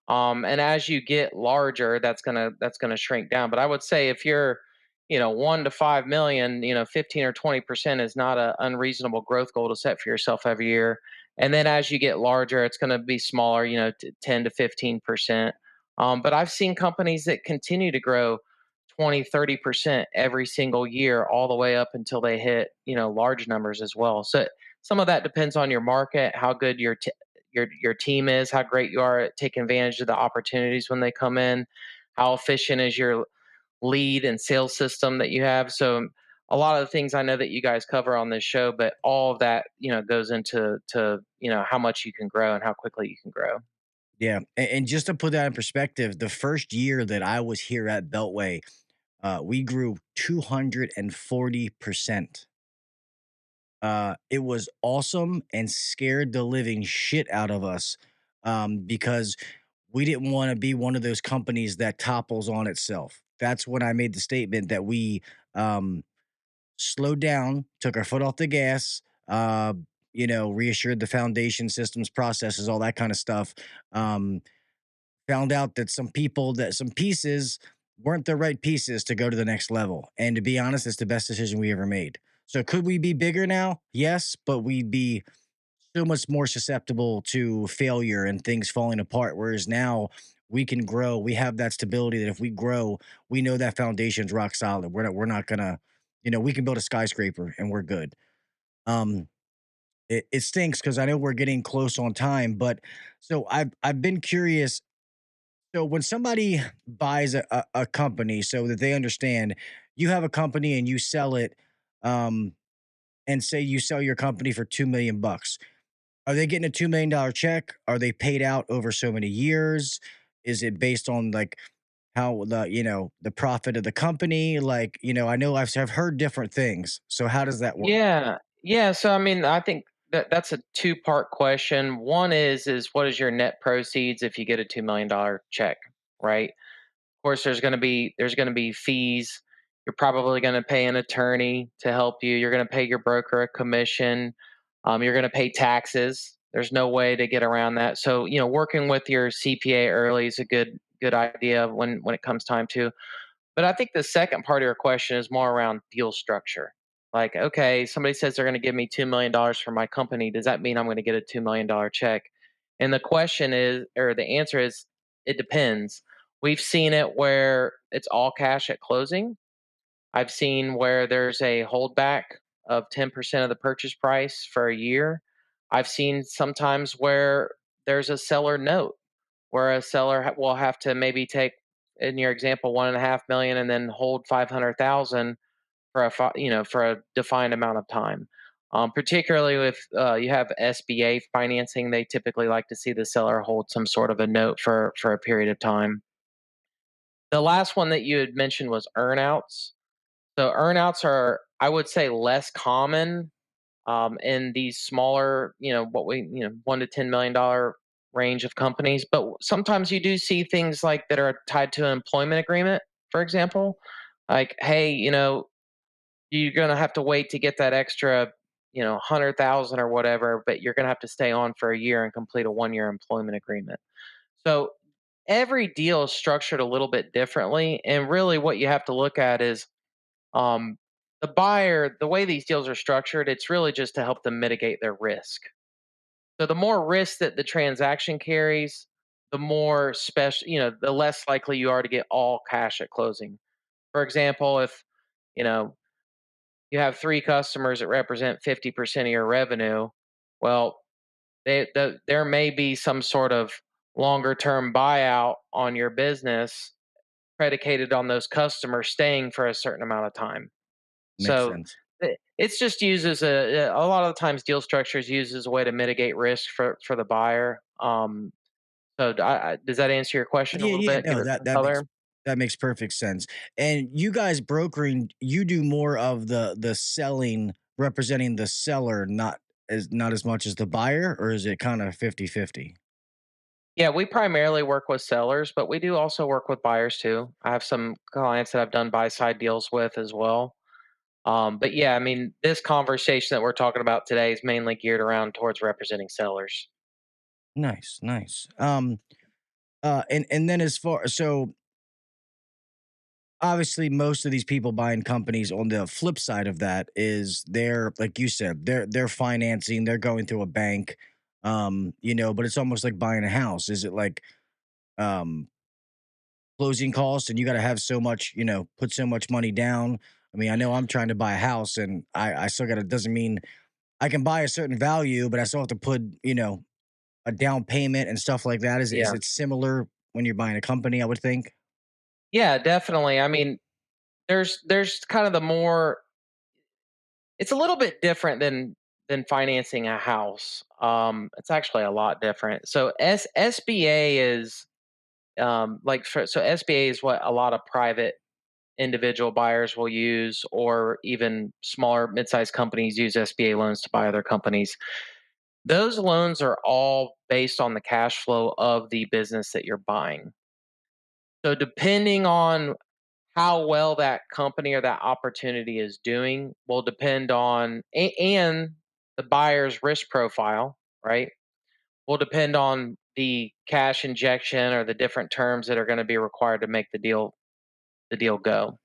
And as you get larger, that's gonna shrink down. But I would say if you're, 1 to 5 million, 15 or 20% is not an unreasonable growth goal to set for yourself every year. And then as you get larger, it's going to be smaller, 10 to 15%. But I've seen companies that continue to grow 20, 30% every single year, all the way up until they hit, large numbers as well. So some of that depends on your market, how good your team is, how great you are at taking advantage of the opportunities when they come in, how efficient is your lead and sales system that you have. So a lot of the things I know that you guys cover on this show, but all of that, goes into how much you can grow and how quickly you can grow. Yeah. And just to put that in perspective, the first year that I was here at Beltway, we grew 240%. It was awesome and scared the living shit out of us, because we didn't want to be one of those companies that topples on itself. That's when I made the statement that we um, slowed down, took our foot off the gas, reassured the foundation systems, processes, all that kind of stuff. Um, Found out that some pieces weren't the right pieces to go to the next level. And to be honest, it's the best decision we ever made. So could we be bigger now? Yes, but we'd be so much more susceptible to failure and things falling apart. Whereas now we can grow. We have that stability that if we grow, we know that foundation's rock solid. We're not gonna, we can build a skyscraper and we're good. Um, it stinks because I know we're getting close on time, but so I've been curious. So when somebody buys a company, so that they understand, you have a company and you sell it, um, and say you sell your company for 2 million bucks. Are they getting a $2 million check? Are they paid out over so many years? Is it based on like how the profit of the company? Like, I know I've heard different things. So how does that work? Yeah. Yeah. So I mean, I think that's a two-part question. One is what is your net proceeds if you get a $2 million check, right? Of course, there's gonna be fees. You're probably gonna pay an attorney to help you. You're gonna pay your broker a commission. You're gonna pay taxes. There's no way to get around that. So working with your CPA early is a good idea when it comes time to. But I think the second part of your question is more around deal structure. Like, okay, somebody says they're going to give me $2 million for my company. Does that mean I'm going to get a $2 million check? And the question is, or the answer is, it depends. We've seen it where it's all cash at closing. I've seen where there's a holdback of 10% of the purchase price for a year. I've seen sometimes where there's a seller note where a seller will have to maybe take, in your example, 1.5 million and then hold 500,000 for for a defined amount of time. Particularly if you have SBA financing, they typically like to see the seller hold some sort of a note for a period of time. The last one that you had mentioned was earnouts. So earnouts are, I would say, less common in these smaller, what we, $1 to $10 million range of companies. But sometimes you do see things like that are tied to an employment agreement, for example, like, hey, you're going to have to wait to get that extra, 100,000 or whatever, but you're going to have to stay on for a year and complete a 1 year employment agreement. So every deal is structured a little bit differently. And really what you have to look at is, um, the buyer, the way these deals are structured, it's really just to help them mitigate their risk. So the more risk that the transaction carries, the more special, the less likely you are to get all cash at closing. For example, if you know you have three customers that represent 50% of your revenue, well, there may be some sort of longer term buyout on your business predicated on those customers staying for a certain amount of time. Makes So sense. it's just used as a lot of the times deal structures used as a way to mitigate risk for the buyer. So does that answer your question a Yeah, little yeah, bit? Give no, it that some that makes color? that makes perfect sense. And you guys brokering, you do more of the selling, representing the seller, not as much as the buyer, or is it kind of 50-50? Yeah, we primarily work with sellers, but we do also work with buyers too. I have some clients that I've done buy side deals with as well. But yeah, I mean, this conversation that we're talking about today is mainly geared around towards representing sellers. Nice, nice. And then as far, so obviously most of these people buying companies, on the flip side of that is they're, like you said, they're financing, they're going through a bank, but it's almost like buying a house. Is it like um closing costs and you got to have so much, put so much money down? I mean, I know I'm trying to buy a house and I still got to, doesn't mean I can buy a certain value, but I still have to put, a down payment and stuff like that? Is Yeah. it similar when you're buying a company, I would think? Yeah, definitely. I mean, there's kind of the more it's a little bit different than financing a house. It's actually a lot different. So SBA is so SBA is what a lot of private individual buyers will use, or even smaller mid-sized companies use SBA loans to buy other companies. Those loans are all based on the cash flow of the business that you're buying. So depending on how well that company or that opportunity is doing will depend on and the buyer's risk profile, right? Will depend on the cash injection or the different terms that are going to be required to make the deal go.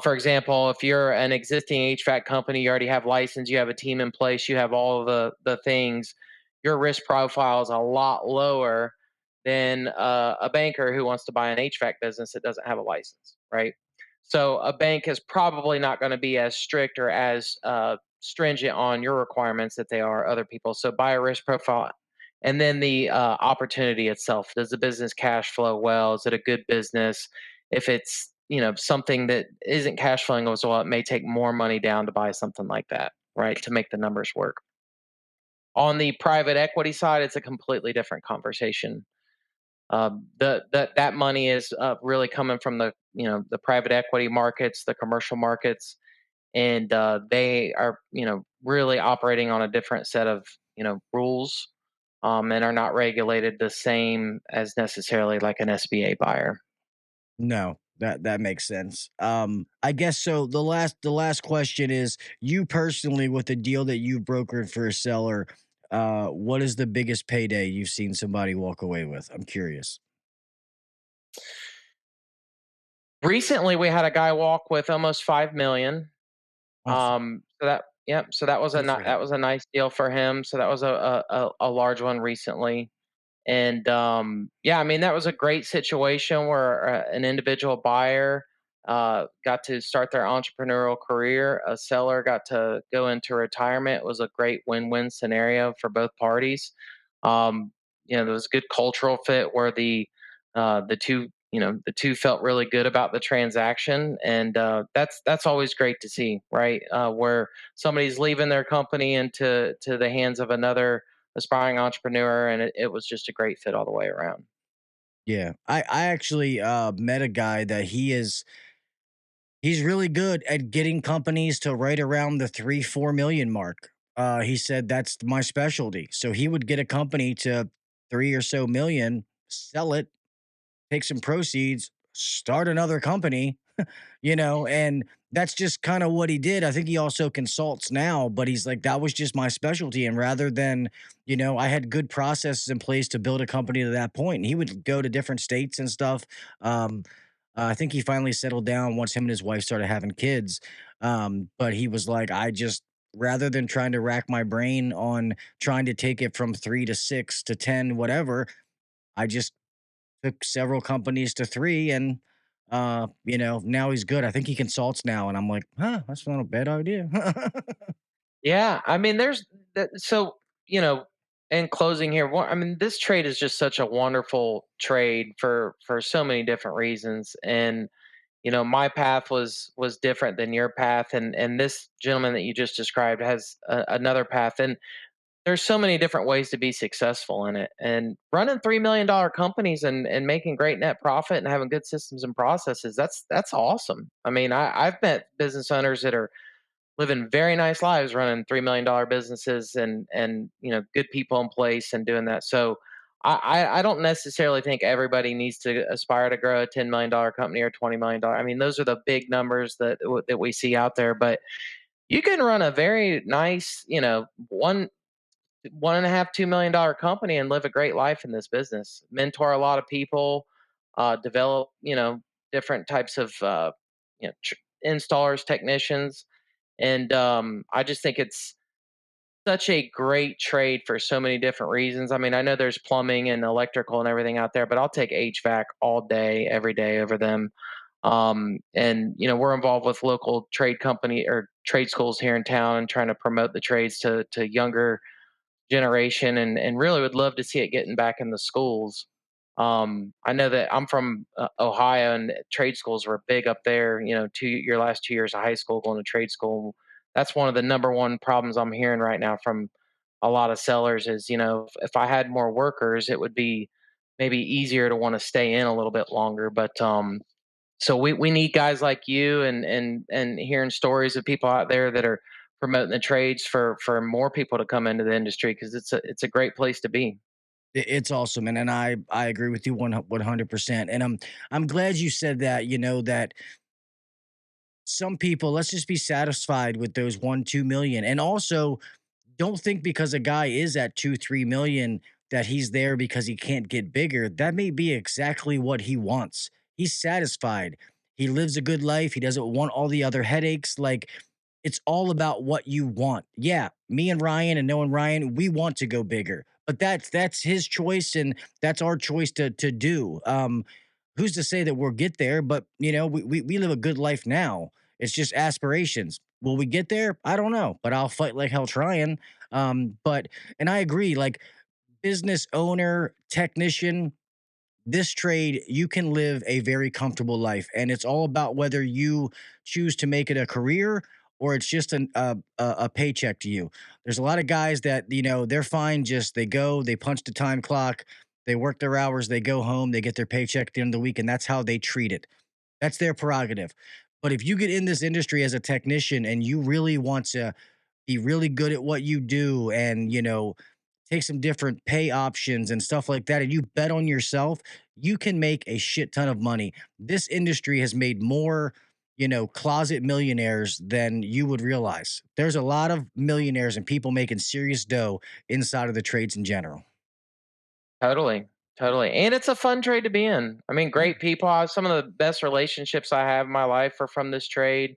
For example, if you're an existing HVAC company, you already have license, you have a team in place, you have all of the things. Your risk profile is a lot lower than a banker who wants to buy an HVAC business that doesn't have a license, right? So a bank is probably not going to be as strict or as stringent on your requirements that they are other people. So buy a risk profile, and then the opportunity itself. Does the business cash flow well? Is it a good business? If it's something that isn't cash flowing as well, it may take more money down to buy something like that, right, to make the numbers work. On the private equity side, it's a completely different conversation. That money is really coming from the private equity markets, the commercial markets, and they are really operating on a different set of rules, and are not regulated the same as necessarily like an SBA buyer. No, that makes sense. I guess so. The last question is, you personally, with the deal that you brokered for a seller, what is the biggest payday you've seen somebody walk away with? I'm curious. Recently, we had a guy walk with almost 5 million. Awesome. So that was Good for that him. was a nice deal for him. So that was a large one recently. And yeah, I mean, that was a great situation where an individual buyer got to start their entrepreneurial career. A seller got to go into retirement. It was a great win-win scenario for both parties. Um, there was a good cultural fit where the two felt really good about the transaction, and that's always great to see, right? Where somebody's leaving their company into the hands of another aspiring entrepreneur, and it was just a great fit all the way around. Yeah, I actually met a guy that he's really good at getting companies to right around the 3-4 million mark. He said that's my specialty. So he would get a company to 3 or so million, sell it, take some proceeds, start another company, and that's just kind of what he did. I think he also consults now, but he's like, that was just my specialty. And rather than, I had good processes in place to build a company to that point. And he would go to different states and stuff. Um, I think he finally settled down once him and his wife started having kids. But he was like, rather than trying to rack my brain on trying to take it from 3 to 6 to 10, whatever, I just took several companies to 3, and now he's good. I think he consults now, and I'm like, "Huh, that's not a bad idea." Yeah, I mean, so in closing here, I mean, this trade is just such a wonderful trade for so many different reasons, and my path was different than your path, and this gentleman that you just described has another path, and there's so many different ways to be successful in it, and running $3 million companies and making great net profit and having good systems and processes. That's awesome. I mean, I've met business owners that are living very nice lives running $3 million businesses, and good people in place and doing that. So I don't necessarily think everybody needs to aspire to grow a $10 million company or $20 million. I mean, those are the big numbers that we see out there, but you can run a very nice, one and a half $2 million company and live a great life in this business. Mentor a lot of people, develop different types of installers, technicians, and I just think it's such a great trade for so many different reasons. I mean, I know there's plumbing and electrical and everything out there, but I'll take HVAC all day, every day over them. And we're involved with local trade company or trade schools here in town and trying to promote the trades to younger generation, and really would love to see it getting back in the schools. I know that I'm from Ohio, and trade schools were big up there. Your last 2 years of high school going to trade school. That's one of the number one problems I'm hearing right now from a lot of sellers is, if I had more workers, it would be maybe easier to want to stay in a little bit longer. But so we need guys like you, and hearing stories of people out there that are promoting the trades for more people to come into the industry, because it's a great place to be. It's awesome, and I agree with you 100%. And I'm glad you said that. That some people, let's just be satisfied with those 1-2 million, and also don't think because a guy is at 2-3 million that he's there because he can't get bigger. That may be exactly what he wants. He's satisfied. He lives a good life. He doesn't want all the other headaches. Like, it's all about what you want. Yeah, me and Ryan, and knowing Ryan, we want to go bigger, but that's his choice, and that's our choice to do. Who's to say that we'll get there? But we live a good life now. It's just aspirations. Will we get there? I don't know, but I'll fight like hell trying. But and I agree, like, business owner, technician, this trade, you can live a very comfortable life, and it's all about whether you choose to make it a career or it's just a paycheck to you. There's a lot of guys that they're fine. Just they go, they punch the time clock, they work their hours, they go home, they get their paycheck at the end of the week, and that's how they treat it. That's their prerogative. But if you get in this industry as a technician and you really want to be really good at what you do, and take some different pay options and stuff like that, and you bet on yourself, you can make a shit ton of money. This industry has made more closet millionaires than you would realize. There's a lot of millionaires and people making serious dough inside of the trades in general. Totally, totally, and it's a fun trade to be in. I mean, Yeah. great people. Some of the best relationships I have in my life are from this trade.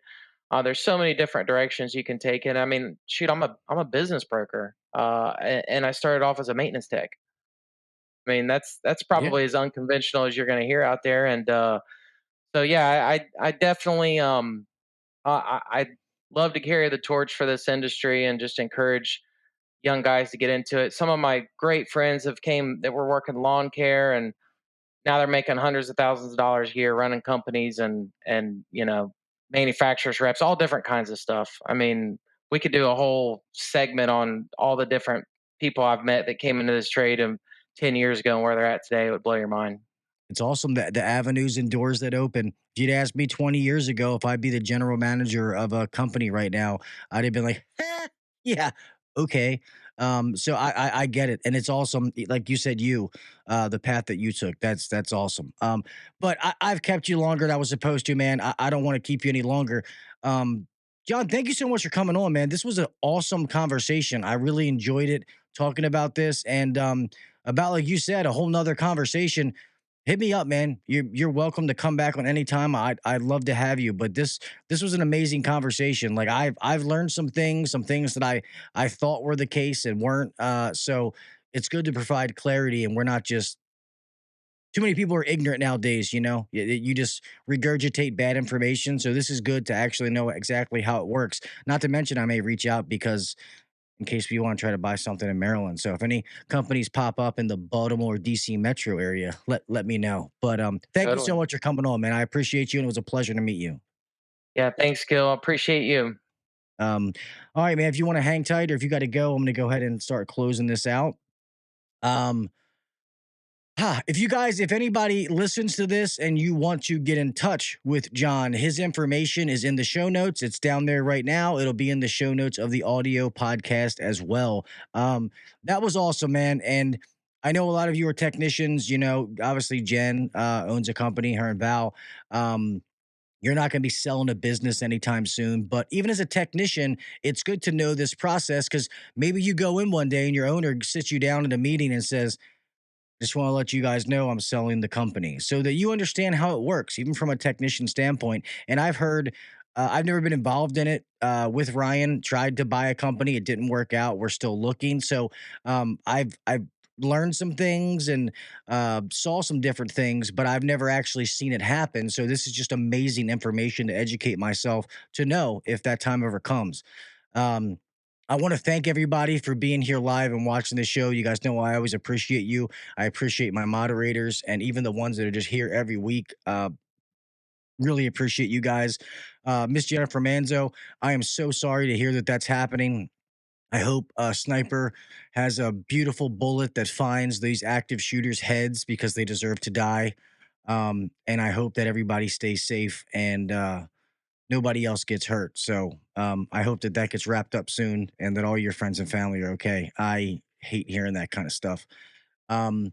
There's so many different directions you can take it. I mean, shoot, I'm a business broker, and I started off as a maintenance tech. I mean, that's Yeah. probably as unconventional as you're going to hear out there. And so yeah, I definitely I love to carry the torch for this industry and just encourage young guys to get into it. Some of my great friends have came that were working lawn care, and now they're making hundreds of thousands of dollars a year running companies, and manufacturers reps, all different kinds of stuff. I mean, we could do a whole segment on all the different people I've met that came into this trade 10 years ago and where they're at today. It would blow your mind. It's awesome that the avenues and doors that open. If you'd asked me 20 years ago if I'd be the general manager of a company right now, I'd have been like, yeah, okay. So I get it, and it's awesome. Like you said, the path that you took, that's awesome. But I've kept you longer than I was supposed to, man. I don't want to keep you any longer. Um, John, thank you so much for coming on, man. This was an awesome conversation. I really enjoyed it talking about this, and about, like you said, a whole nother conversation. Hit me up, man. You're welcome to come back on any time. I'd love to have you. But this was an amazing conversation. Like, I've learned some things that I thought were the case and weren't. So it's good to provide clarity, and we're not just too many people are ignorant nowadays. You just regurgitate bad information. So this is good to actually know exactly how it works. Not to mention, I may reach out because in case we want to try to buy something in Maryland. So if any companies pop up in the Baltimore, DC metro area, let me know. But thank you so Totally. much for coming on, man. I appreciate you, and it was a pleasure to meet you. Yeah. Thanks, Gil. I appreciate you. Um, all right, man. If you want to hang tight, or if you got to go, I'm going to go ahead and start closing this out. Um, if anybody listens to this and you want to get in touch with John, his information is in the show notes. It's down there right now. It'll be in the show notes of the audio podcast as well. That was awesome, man. And I know a lot of you are technicians. Obviously Jen owns a company, her and Val. You're not going to be selling a business anytime soon, but even as a technician, it's good to know this process, because maybe you go in one day and your owner sits you down in a meeting and says, just want to let you guys know I'm selling the company, so that you understand how it works, even from a technician standpoint. And I've never been involved in it with Ryan, tried to buy a company. It didn't work out. We're still looking. So I've learned some things and saw some different things, but I've never actually seen it happen. So this is just amazing information to educate myself to know if that time ever comes. Um, I want to thank everybody for being here live and watching the show. You guys know I always appreciate you. I appreciate my moderators and even the ones that are just here every week. Really appreciate you guys. Miss Jennifer Manzo, I am so sorry to hear that that's happening. I hope Sniper has a beautiful bullet that finds these active shooters' heads because they deserve to die. And I hope that everybody stays safe and nobody else gets hurt. So I hope that that gets wrapped up soon and that all your friends and family are okay. I hate hearing that kind of stuff. Um,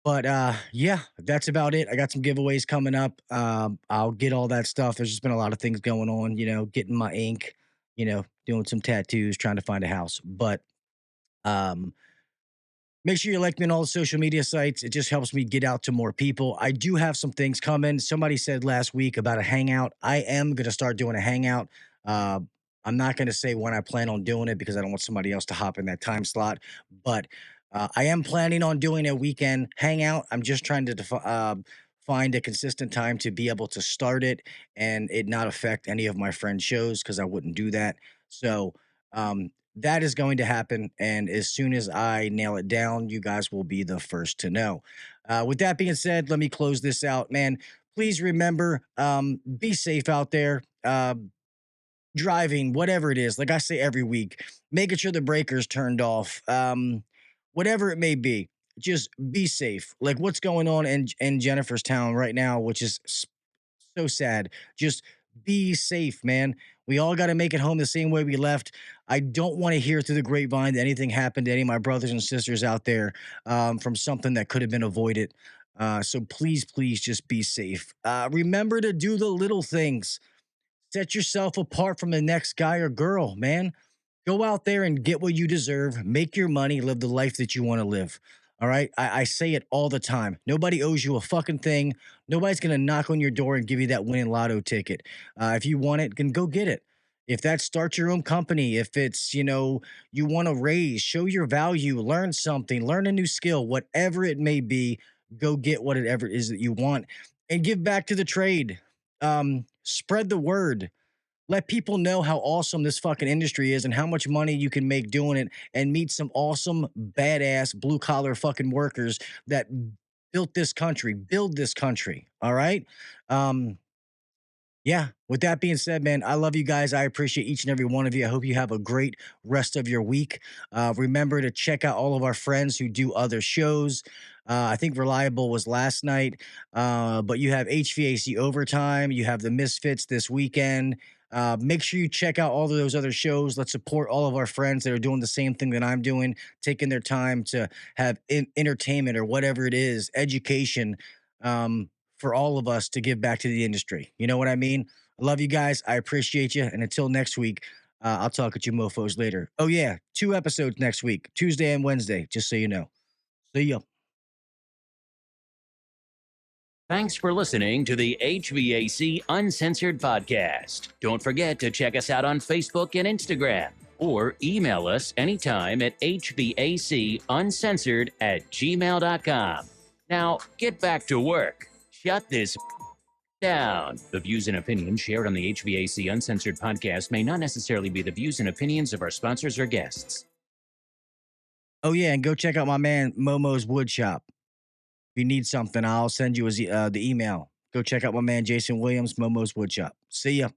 but yeah, that's about it. I got some giveaways coming up. I'll get all that stuff. There's just been a lot of things going on, getting my ink, doing some tattoos, trying to find a house. But um, make sure you like me on all the social media sites. It just helps me get out to more people. I do have some things coming. Somebody said last week about a hangout. I am going to start doing a hangout. Uh, I'm not going to say when I plan on doing it because I don't want somebody else to hop in that time slot. But I am planning on doing a weekend hangout. I'm just trying to find a consistent time to be able to start it and it not affect any of my friends' shows because I wouldn't do that. So, that is going to happen. And as soon as I nail it down, you guys will be the first to know. With that being said, let me close this out, man. Please remember, be safe out there. Driving, whatever it is, like I say every week, making sure the breaker's turned off, whatever it may be, just be safe. Like what's going on in Jennifer's town right now, which is so sad. Just be safe, man. We all got to make it home the same way we left. I don't want to hear through the grapevine that anything happened to any of my brothers and sisters out there from something that could have been avoided. So please, please just be safe. Remember to do the little things. Set yourself apart from the next guy or girl, man. Go out there and get what you deserve. Make your money, live the life that you want to live. All right. I say it all the time. Nobody owes you a fucking thing. Nobody's going to knock on your door and give you that winning lotto ticket. If you want it, then go get it. If that's start your own company, if it's, you want to raise, show your value, learn something, learn a new skill, whatever it may be, go get whatever it is that you want and give back to the trade. Spread the word. Let people know how awesome this fucking industry is and how much money you can make doing it and meet some awesome, badass, blue collar fucking workers that build this country. All right. Yeah. With that being said, man, I love you guys. I appreciate each and every one of you. I hope you have a great rest of your week. Remember to check out all of our friends who do other shows. I think Reliable was last night, but you have HVAC Overtime. You have the Misfits this weekend. Make sure you check out all of those other shows. Let's support all of our friends that are doing the same thing that I'm doing, taking their time to have entertainment or whatever it is, education. For all of us to give back to the industry. You know what I mean? I love you guys. I appreciate you. And until next week, I'll talk with you mofos later. Oh, yeah. 2 episodes next week, Tuesday and Wednesday, just so you know. See ya. Thanks for listening to the HVAC Uncensored Podcast. Don't forget to check us out on Facebook and Instagram or email us anytime at hvacuncensored@gmail.com. Now, get back to work. Shut this down. The views and opinions shared on the HVAC Uncensored Podcast may not necessarily be the views and opinions of our sponsors or guests. Oh, yeah. And go check out my man, Momo's Wood Shop. If you need something, I'll send you the email. Go check out my man, Jason Williams, Momo's Wood Shop. See ya.